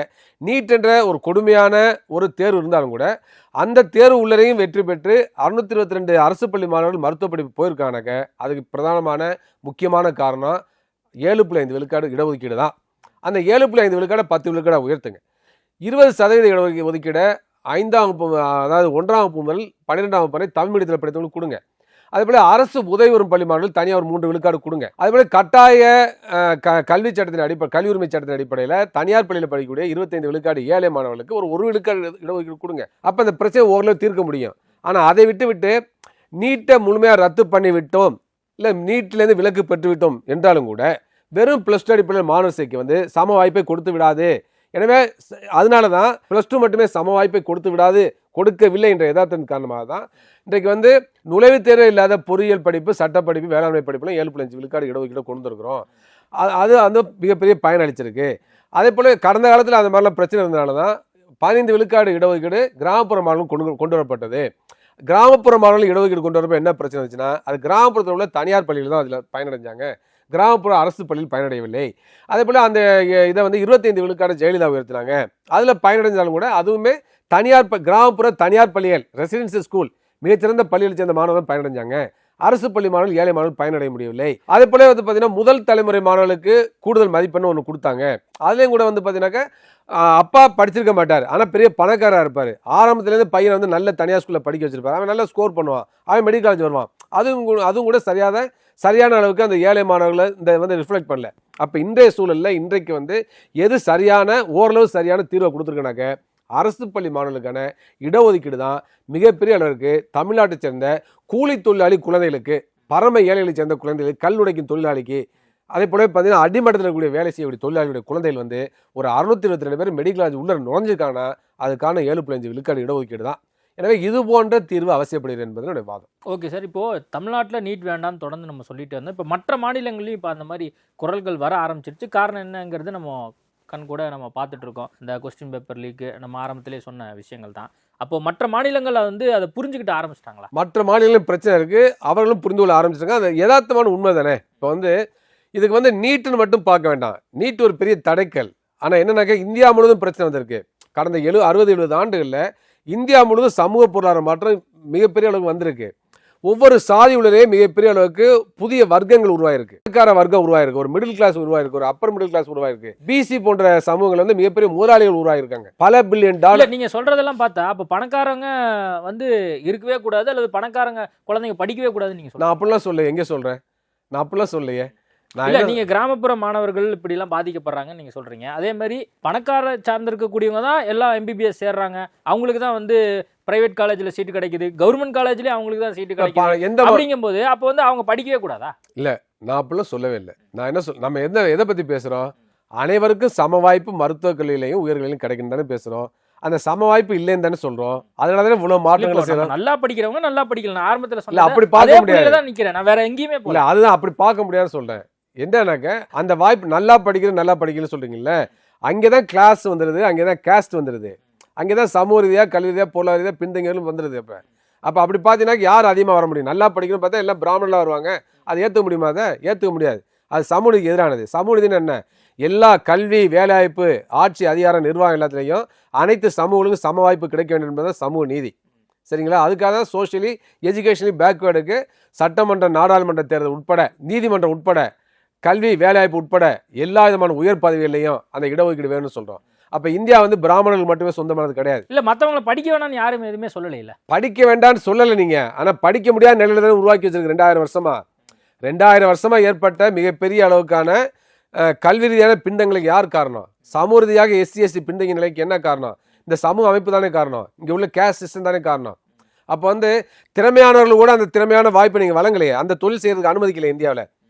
நீட் என்ற ஒரு கொடுமையான ஒரு தேர்வு இருந்தாலும் கூட அந்த தேர்வு உள்ளரையும் வெற்றி பெற்று 622 அரசு பள்ளி மாணவர்கள் மருத்துவ படிப்பு போயிருக்கானாக்க அதுக்கு பிரதானமான முக்கியமான காரணம் 7.5 விழுக்காடு இடஒதுக்கீடு தான். அந்த 7.5 விழுக்காடை 10 விழுக்காடை உயர்த்துங்க. 20% இடஒதுக்கீடை 5ஆம் வகுப்பு, அதாவது 1ஆம் வகுப்பு முதல் 12ஆம் வகுப்பு வரை தமிழ் மீடியத்தில் படித்தவங்களுக்கு கொடுங்க. அதேபோல அரசு உதவி வரும் பள்ளி மாணவர்கள் தனியாக ஒரு 3 விழுக்காடு கொடுங்க. அதேபோல கட்டாய கல்வி சட்டத்தின் அடிப்படை கல்வி உரிமை சட்டத்தின் அடிப்படையில் தனியார் பள்ளியில் படிக்கக்கூடிய 25 விழுக்காடு ஏழை மாணவர்களுக்கு ஒரு விழுக்காடு இடஒதுக்கீடு கொடுங்க. அப்போ அந்த பிரச்சனை ஓரளவு தீர்க்க முடியும். ஆனால் அதை விட்டு நீட்டை முழுமையாக ரத்து பண்ணி விட்டோம், இல்லை நீட்டிலேருந்து விலக்கு பெற்று விட்டோம் என்றாலும் கூட வெறும் +2 அடிப்படையில் மாணவர் சேர்க்கை வந்து சம வாய்ப்பை கொடுத்து விடாது. எனவே அதனால தான் +2 மட்டுமே சம வாய்ப்பை கொடுக்கவில்லை என்ற யதார்த்தத்தின் காரணமாக தான் இன்றைக்கு வந்து நுழைவுத் தேர்வு இல்லாத பொறியியல் படிப்பு, சட்டப்படிப்பு, வேளாண்மை படிப்புல 7.5 விழுக்காடு இடஒதுக்கீடு கொண்டு வந்துருக்கிறோம். அது வந்து மிகப்பெரிய பயன் அளிச்சிருக்கு. அதே போல் கடந்த காலத்தில் அந்த மாதிரிலாம் பிரச்சனை இருந்தனால தான் 15 விழுக்காடு இடஒதுக்கீடு கிராமப்புற மாணவர்கள் கொண்டு வரப்பட்டது. கிராமப்புற மாணவர்கள் இடஒதுக்கீடு கொண்டு வரப்போ என்ன பிரச்சனை இருந்துச்சுன்னா அது கிராமப்புறத்தில் உள்ள தனியார் பள்ளியில் தான் அதில் பயனடைஞ்சாங்க, கிராமப்புற அரசு பள்ளியில் பயனடையவில்லை. அதே போல் அந்த இதை வந்து 25 விழுக்காடு ஜெயலலிதா உயர்த்தினாங்க, அதில் பயனடைஞ்சாலும் கூட அதுவுமே கிராமப்புற தனியார் பள்ளிகள், ரெசிடென்சியல் ஸ்கூல், மிகச்சிறந்த பள்ளிகளை சேர்ந்த மாணவர்கள் பயனடைஞ்சாங்க. அரசு பள்ளி மாணவர்கள், ஏழை மாணவர்கள் பயனடைய முடியவில்லை. அதே போல வந்து பார்த்தீங்கன்னா முதல் தலைமுறை மாணவர்களுக்கு கூடுதல் மதிப்பெண் ஒன்று கொடுத்தாங்க. அதுலேயும் கூட வந்து பார்த்தீங்கன்னாக்கா அப்பா படிச்சிருக்க மாட்டார், ஆனால் பெரிய பணக்காரராக இருப்பார். ஆரம்பத்துலேருந்து பையனை வந்து நல்ல தனியார் ஸ்கூலில் படிக்க வச்சிருப்பார், அவன் நல்லா ஸ்கோர் பண்ணுவான், அவன் மெடிக்கல் காலேஜ் வருவான். அதுவும் கூட சரியான அளவுக்கு அந்த ஏழை மாணவர்களை இந்த வந்து ரிஃப்ளெக்ட் பண்ணல. அப்போ இன்றைய சூழலில் இன்றைக்கு வந்து எது ஓரளவு சரியான தீர்வை கொடுத்துருக்கனாக்க அரசு பள்ளி மாணவர்களுக்கான இடஒதுக்கீடு தான் மிகப்பெரிய அளவிற்கு தமிழ்நாட்டை சேர்ந்த கூலி தொழிலாளி குழந்தைகளுக்கு, பரம ஏழைகளை சேர்ந்த குழந்தைகளுக்கு, கல் உடைக்கும் தொழிலாளிக்கு, அதே போல பார்த்தீங்கன்னா அடிமட்டத்தில் இருக்கக்கூடிய வேலை செய்யக்கூடிய தொழிலாளிகளுடைய குழந்தைகள் வந்து ஒரு 622 பேர் மெடிக்கல் காலேஜ் உள்ள நுழைஞ்சிருக்காங்கன்னா அதுக்கான 7.5 விழுக்காடு இடஒதுக்கீடு தான். எனவே இது போன்ற தீர்வு அவசியப்படுகிறது என்பது என்னுடைய வாதம். ஓகே சார், இப்போது தமிழ்நாட்டில் நீட் வேண்டாம்னு தொடர்ந்து நம்ம சொல்லிட்டு வந்தோம். இப்போ மற்ற மாநிலங்களையும் இப்போ அந்த மாதிரி குரல்கள் வர ஆரம்பிச்சிருச்சு. காரணம் என்னங்கிறது நம்ம கண் கூட நம்ம பார்த்துட்டு இருக்கோம். இந்த கொஸ்டின் பேப்பர் லீக்கு நம்ம ஆரம்பத்திலே சொன்ன விஷயங்கள் தான். அப்போ மற்ற மாநிலங்கள் வந்து அதை புரிஞ்சுக்கிட்டு ஆரம்பிச்சிட்டாங்களா? மற்ற மாநிலங்களும் பிரச்சனை இருக்கு, அவர்களும் புரிந்து கொள்ள ஆரம்பிச்சிட்டாங்க. அது யதார்த்தமான உண்மை தானே. இப்போ வந்து இதுக்கு வந்து நீட்டுன்னு மட்டும் பார்க்க வேண்டாம், நீட் ஒரு பெரிய தடைக்கல். ஆனால் என்னன்னாக்கா இந்தியா முழுவதும் பிரச்சனை வந்திருக்கு. கடந்த 60-70 ஆண்டுகளில் இந்தியா முழுவதும் சமூக பொருளாதார மாற்றம் மிகப்பெரிய அளவுக்கு வந்திருக்கு. ஒவ்வொரு சாதி உள்ளே மிகப்பெரிய அளவுக்கு புதிய வர்க்கங்கள் உருவாயிருக்கு, பணக்கார வர்க்கம் உருவாயிருக்கு, ஒரு மிடில் கிளாஸ் உருவாயிருக்கு, ஒரு அப்பர் மிடில் கிளாஸ் உருவாயிருக்கு, பிசி போன்ற சமூகங்கள் வந்து மிகப்பெரிய முதலாளிகள் உருவாயிருக்காங்க. பல பில்லியன் டாலர். நீங்க சொல்றதெல்லாம் பார்த்தா அப்ப பணக்காரங்க வந்து இருக்கவே கூடாது, அல்லது பணக்காரங்க குழந்தைங்க படிக்கவே கூடாது நீங்க நான் அப்படிலாம் சொல்ல எங்க சொல்றேன்? நான் அப்படிலாம் சொல்லையே. நீங்க கிராமப்புற மாணவர்கள் இப்படி எல்லாம் பாதிக்கப்படுறாங்கன்னு நீங்க சொல்றீங்க. அதே மாதிரி பணக்கார சார்ந்து இருக்கக்கூடியவங்க தான் எல்லாம் எம்பிபிஎஸ் சேர்றாங்க, அவங்களுக்கு தான் வந்து பிரைவேட் காலேஜ்ல சீட்டு கிடைக்குது, கவர்மெண்ட் காலேஜ்லயே அவங்களுக்கு தான் சீட்டு கிடைக்குது. அப்படிங்கும்போது அப்போ வந்து அவங்க படிக்கவே கூடாதா? இல்ல, நான் அப்படிலாம் சொல்லவே இல்லை. நான் என்ன நம்ம எதை பத்தி பேசுறோம்? அனைவருக்கும் சம வாய்ப்பு மருத்துவக் கல்வியிலையும் உயர்கல்வியிலும் கிடைக்கும் தானே பேசுறோம். அந்த சம வாய்ப்பு இல்லைன்னு தானே சொல்றோம். அதனால தானே இவ்வளவு மாற்றங்களை செய்யறோம். நல்லா படிக்கிறவங்க நல்லா படிக்கலாம். ஆரம்பத்துல சொல்ல அப்படி பார்க்க முடியாது தான் நிக்கிறேன், நான் வேற எங்கேயுமே போல. அதுதான் அப்படி பார்க்க முடியாதுன்னு சொல்றேன். என்னன்னாக்க அந்த வாய்ப்பு நல்லா படிக்கலன்னு சொல்றீங்கல்ல, அங்கேதான் கிளாஸ் வந்துடுது, அங்கேதான் கேஸ்ட் வந்துடுது, அங்கேதான் சமூக ரீதியா, கல்வி ரீதியா, பொருளாதார ரீதியா பின்தங்கியவர்களும் வந்துடுது. அப்போ அப்படி பார்த்தீங்கன்னா யார் அதிகமாக வர முடியும்? நல்லா படிக்கணும்னு பார்த்தா எல்லாம் பிராமணர்களாக வருவாங்க. அதை ஏற்றுக்க முடியுமா? அதை ஏற்றுக்க முடியாது. அது சமூகத்துக்கு எதிரானது. சமூகத்தின் என்ன? எல்லா கல்வி, வேலைவாய்ப்பு, ஆட்சி, அதிகாரம், நிர்வாகம் எல்லாத்துலேயும் அனைத்து சமூகங்களுக்கும் சம வாய்ப்பு கிடைக்க வேண்டும் என்பது சமூக நீதி. சரிங்களா? அதுக்காக தான் சோஷியலி எஜுகேஷனலி பேக்வேர்டுக்கு சட்டமன்ற, நாடாளுமன்ற தேர்தல் உட்பட, நீதிமன்றம் உட்பட, கல்வி, வேலைவாய்ப்பு உட்பட எல்லா விதமான உயர் பதவிகளையும் அந்த இடஒதுக்கீடு வேணும்னு சொல்றோம். அப்ப இந்தியா வந்து பிராமணர்கள் மட்டுமே சொந்தமானது கிடையாது. இல்ல, மற்றவங்களை படிக்க வேண்டாம்னு யாரும் எதுவுமே சொல்லல. இல்ல, படிக்க வேண்டாம்னு சொல்லலை நீங்க. ஆனா படிக்க முடியாத நிலையில தான் உருவாக்கி வச்சிருக்கு 2000 வருஷமா. 2000 வருஷமா ஏற்பட்ட மிகப்பெரிய அளவுக்கான கல்வி ரீதியான பிண்டங்களுக்கு யார் காரணம்? சமூக ரீதியாக SC/ST பின்தங்கிய நிலைக்கு என்ன காரணம்? இந்த சமூக அமைப்பு தானே காரணம், இங்கே உள்ள கேஸ்ட் சிஸ்டம் தானே காரணம். அப்போ வந்து திறமையானவர்கள் கூட அந்த திறமையான வாய்ப்பை நீங்கள் வழங்கலையே, அந்த தொழில் செய்யறதுக்கு அனுமதிக்கல இந்தியாவில்.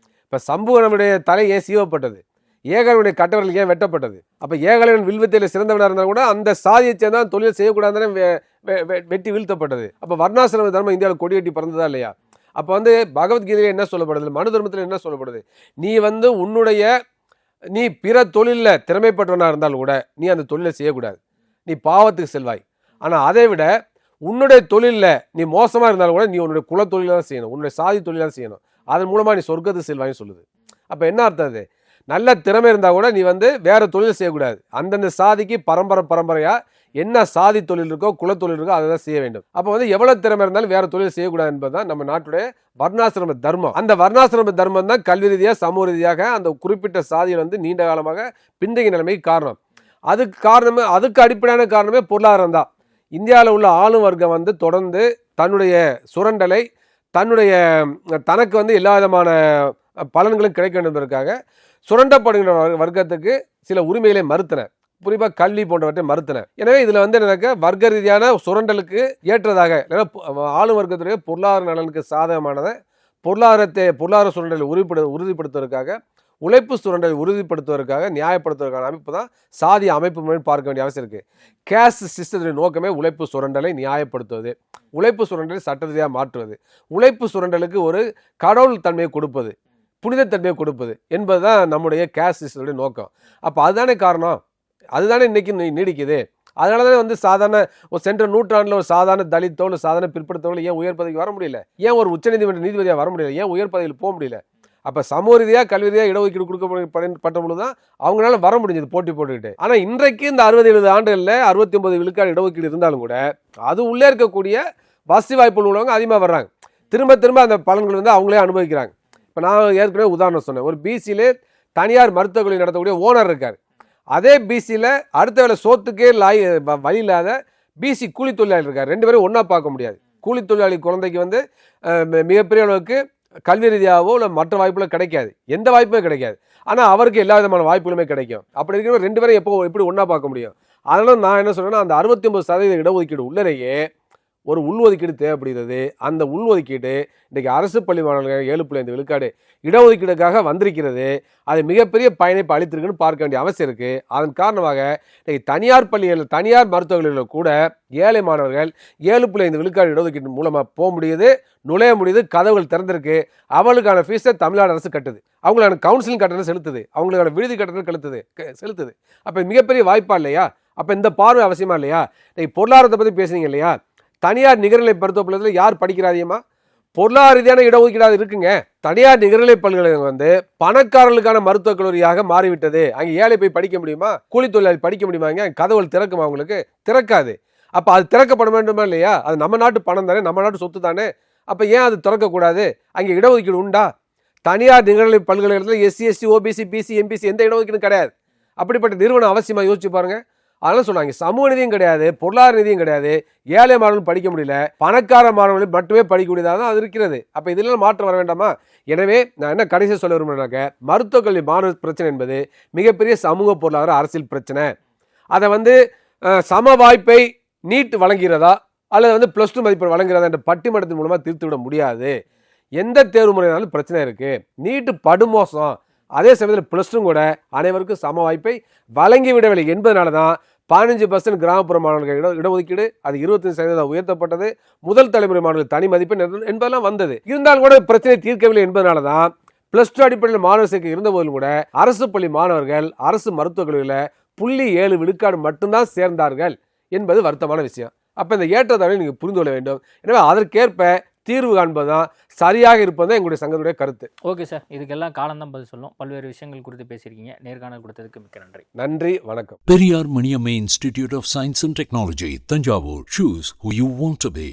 இப்போ சம்புவனுடைய தலை ஏன் சீவப்பட்டது, ஏகலைவனுடைய கட்டவர்கள் ஏன் வெட்டப்பட்டது? அப்போ ஏகலைவன் வில்வித்தையில் சிறந்தவனாக இருந்தால் கூட அந்த சாதியை சேர்ந்தால் தொழில் செய்யக்கூடாதுன்னு வெட்டி வீழ்த்தப்பட்டது. அப்போ வர்ணாசிரம தர்மம் இந்தியாவில் கொடியேட்டி பறந்ததா இல்லையா? அப்போ வந்து பகவத்கீதையில் என்ன சொல்லப்படுது, மனு தர்மத்தில் என்ன சொல்லப்படுது, நீ வந்து நீ பிற தொழிலில் திறமைப்பட்டவனாக இருந்தால் கூட நீ அந்த தொழிலை செய்யக்கூடாது, நீ பாவத்துக்கு செல்வாய். ஆனால் அதை விட உன்னுடைய தொழிலில் நீ மோசமாக இருந்தாலும் கூட நீ உன்னுடைய குல தொழிலாக தான் செய்யணும், உன்னுடைய சாதி தொழிலாக செய்யணும், அதன் மூலமாக நீ சொர்க்கத்துக்கு செல்வாயின்னு சொல்லுது. அப்போ என்ன அர்த்தம்? அது நல்ல திறமை இருந்தால் கூட நீ வந்து வேற தொழில் செய்யக்கூடாது, அந்தந்த சாதிக்கு பரம்பரையாக என்ன சாதி தொழில் இருக்கோ குல தொழில் இருக்கோ அதை தான் செய்ய வேண்டும். அப்போ வந்து எவ்வளோ திறமை இருந்தாலும் வேற தொழில் செய்யக்கூடாது என்பதுதான் நம்ம நாட்டுடைய வர்ணாசிரம தர்மம். அந்த வர்ணாசிரம தர்மம் தான் கல்வி ரீதியாக சமூக ரீதியாக அந்த குறிப்பிட்ட சாதியில் வந்து நீண்ட காலமாக பின்தங்கிய நிலைமைக்கு காரணம். அதுக்கு அடிப்படையான காரணமே பொருளாதாரம் தான். இந்தியாவில் உள்ள ஆளும் வர்க்கம் வந்து தொடர்ந்து தன்னுடைய சுரண்டலை, தனக்கு வந்து எல்லா விதமான பலன்களும் கிடைக்க வேண்டும் என்பதற்காக சுரண்டப்படுகின்ற வர்க்கத்துக்கு சில உரிமைகளை மறுத்தன, குறிப்பாக கல்வி போன்றவற்றை மறுத்தன. எனவே இதில் வந்து எனக்கு வர்க்க ரீதியான சுரண்டலுக்கு ஏற்றதாக ஆளும் வர்க்கத்துடைய பொருளாதார நலனுக்கு சாதகமானதை பொருளாதார சுரண்டலை உறுதிப்படுத்துவதற்காக, உழைப்பு சுரண்டலை உறுதிப்படுத்துவதற்காக, நியாயப்படுத்துவதற்கான அமைப்பு தான் சாதி அமைப்பு பார்க்க வேண்டிய அவசியம் இருக்குது. கேஸ்ட் சிஸ்டத்துடைய நோக்கமே உழைப்பு சுரண்டலை நியாயப்படுத்துவது, உழைப்பு சுரண்டலை சட்ட ரீதியாக மாற்றுவது, உழைப்பு சுரண்டலுக்கு ஒரு கடவுள் தன்மையை கொடுப்பது, புனிதத்தன்மையை கொடுப்பது என்பதுதான் நம்முடைய கேஸ்ட் சிஸ்டத்துடைய நோக்கம். அப்போ அதுதானே காரணம், அதுதானே இன்னைக்கு நீடிக்குது. அதனால தான் வந்து சாதாரண ஒரு சென்ற நூற்றாண்டில் ஒரு சாதாரண தலித்தோ இல்லை சாதாரண பிற்படுத்தவர்கள் ஏன் உயர் பதவிக்கு வர முடியல, ஏன் ஒரு உச்சநீதிமன்ற நீதிபதியாக வர முடியல, ஏன் உயர் பதவியில் போக முடியல? அப்போ சமூக ரீதியாக கல்வி ரீதியாக இடஒதுக்கீடு கொடுக்கப்பட்ட பொழுது தான் அவங்களால வர முடிஞ்சது போட்டி போட்டுக்கிட்டு. ஆனால் இன்றைக்கு இந்த 60-70 ஆண்டுகளில் 69 விழுக்காடு இடஒதுக்கீடு இருந்தாலும் கூட அது உள்ளே இருக்கக்கூடிய வசதி வாய்ப்புகள் உள்ளவங்க அதிகமாக வர்றாங்க. திரும்ப அந்த பலன்கள் வந்து அவங்களே அனுபவிக்கிறாங்க. இப்போ நான் ஏற்கனவே உதாரணம் சொன்னேன், ஒரு பிசியில் தனியார் மருத்துவக் கல்லூரி நடத்தக்கூடிய ஓனர் இருக்கார். அதே பிசியில் அடுத்த வேலை சோத்துக்கே வழி இல்லாத பிசி கூலி தொழிலாளி இருக்கார். ரெண்டு பேரும் ஒன்றா பார்க்க முடியாது. கூலி தொழிலாளி குழந்தைக்கு வந்து மிகப்பெரிய அளவுக்கு கல்வி ரீதியாகவோ இல்லை மற்ற வாய்ப்புகளும் கிடைக்காது, எந்த வாய்ப்புமே கிடைக்காது. ஆனால் அவருக்கு எல்லா விதமான வாய்ப்புகளுமே கிடைக்கும். அப்படி இருக்கிற ரெண்டு பேரும் எப்படி ஒன்றா பார்க்க முடியும்? அதனால நான் என்ன சொல்றேன்னா, அந்த 69% இடஒதுக்கீடு உள்ளரையே ஒரு உள்ஒதுக்கீடு தேவைப்படுகிறது. அந்த உள்ஒதுக்கீடு இன்றைக்கு அரசு பள்ளி மாணவர்கள் 7.5 விழுக்காடு இடஒதுக்கீடுக்காக வந்திருக்கிறது. அது மிகப்பெரிய பயனை அளித்திருக்குன்னு பார்க்க வேண்டிய அவசியம் இருக்குது. அதன் காரணமாக இன்றைக்கு தனியார் பள்ளிகளில், தனியார் மருத்துவர்களில் கூட ஏழை மாணவர்கள் 7.5 விழுக்காடு இடஒதுக்கீடு மூலமாக போக முடியுது, நுழைய முடியுது, கதவுகள் திறந்திருக்கு. அவங்களுக்கான ஃபீஸை தமிழ்நாடு அரசு கட்டுது, அவங்களுக்கான கவுன்சிலிங் கட்டணம் செலுத்துது, அவங்களுக்கான விடுதி கட்டணம் செலுத்துது. அப்போ மிகப்பெரிய வாய்ப்பா இல்லையா? அப்போ இந்த பார்வை அவசியமா இல்லையா? இன்னைக்கு பொருளாதாரத்தை பற்றி பேசுனீங்க இல்லையா? தனியார் நிகர்நிலை மருத்துவ பள்ளியில் யார் படிக்கிறாதியமா? பொருளாதார ரீதியான இடஒதுக்கீடாக இருக்குங்க. தனியார் நிகர்நிலை பல்கலைக்கழகம் வந்து பணக்காரர்களுக்கான மருத்துவக் கல்லூரியாக மாறிவிட்டது. அங்கே ஏழை போய் படிக்க முடியுமா? கூலி தொழிலாளி படிக்க முடியுமாங்க? கதவுகள் திறக்குமா? அவங்களுக்கு திறக்காது. அப்போ அது திறக்கப்பட வேண்டுமா இல்லையா? அது நம்ம நாட்டு பணம் தானே, நம்ம நாட்டு சொத்து தானே. அப்போ ஏன் அது திறக்கக்கூடாது? அங்கே இடஒதுக்கீடு உண்டா? தனியார் நிகர்நிலை பல்கலைக்கழகத்தில் SC/ST OBC BC MPC எந்த இடஒதுக்கீடும் கிடையாது. அப்படிப்பட்ட நிறுவனம் அவசியமாக யோசிச்சு பாருங்க. அதெல்லாம் சொன்னாங்க, சமூக நிதியும் கிடையாது, பொருளாதார நிதியும் கிடையாது, ஏழை மாணவர்கள் படிக்க முடியல, பணக்கார மாணவர்கள் மட்டுமே படிக்கக்கூடியதாக தான் அது இருக்கிறது. அப்போ இதெல்லாம் மாற்றம் வர வேண்டாமா? எனவே நான் என்ன கடைசியாக சொல்ல விரும்புகிறேன்னாக்க, மருத்துவக் கல்வி மாணவர் பிரச்சனை என்பது மிகப்பெரிய சமூக பொருளாதார அரசியல் பிரச்சனை. அதை வந்து சம வாய்ப்பை நீட் வழங்குகிறதா அல்லது வந்து +2 மதிப்பெண் வழங்குகிறதா என்ற பட்டிமன்றத்தின் மூலமாக தீர்த்து விட முடியாது. எந்த தேர்வு முறையினாலும் பிரச்சனை இருக்குது. நீட்டு படுமோசம், அதே சமயத்தில் +2 கூட அனைவருக்கும் சம வாய்ப்பை வழங்கிவிடவில்லை என்பதனால தான் 15% கிராமப்புற மாணவர்கள் இடஒதுக்கீடு, அது 25% உயர்த்தப்பட்டது. முதல் தலைமுறை மாணவர்கள் தனி மதிப்பெண் என்பதெல்லாம் வந்தது. இருந்தாலும் கூட பிரச்சனை தீர்க்கவில்லை என்பதனால தான் +2 அடிப்படையில் மாணவர் சேர்க்கை இருந்தபோதும் கூட அரசு பள்ளி மாணவர்கள் அரசு மருத்துவக் கல்லூரியில் 0.7 விழுக்காடு மட்டும்தான் சேர்ந்தார்கள் என்பது வருத்தமான விஷயம். அப்போ இந்த ஏற்றத்தாழ்வை நீங்கள் புரிந்து கொள்ள வேண்டும். எனவே அதற்கேற்ப தீர்வு காண்பதுதான் சரியாக இருப்பதுதான் எங்களுடைய சங்கத்துடைய கருத்து. ஓகே சார், இதுக்கெல்லாம் காலம்தான் பதில் சொல்லும். பல்வேறு விஷயங்கள் குறித்து பேசியிருக்கீங்க. நேர்காணல் கொடுத்ததுக்கு மிக்க நன்றி. நன்றி, வணக்கம். Periyar Maniamma Institute of Science and Technology, Tanjavur. Choose who you want to be.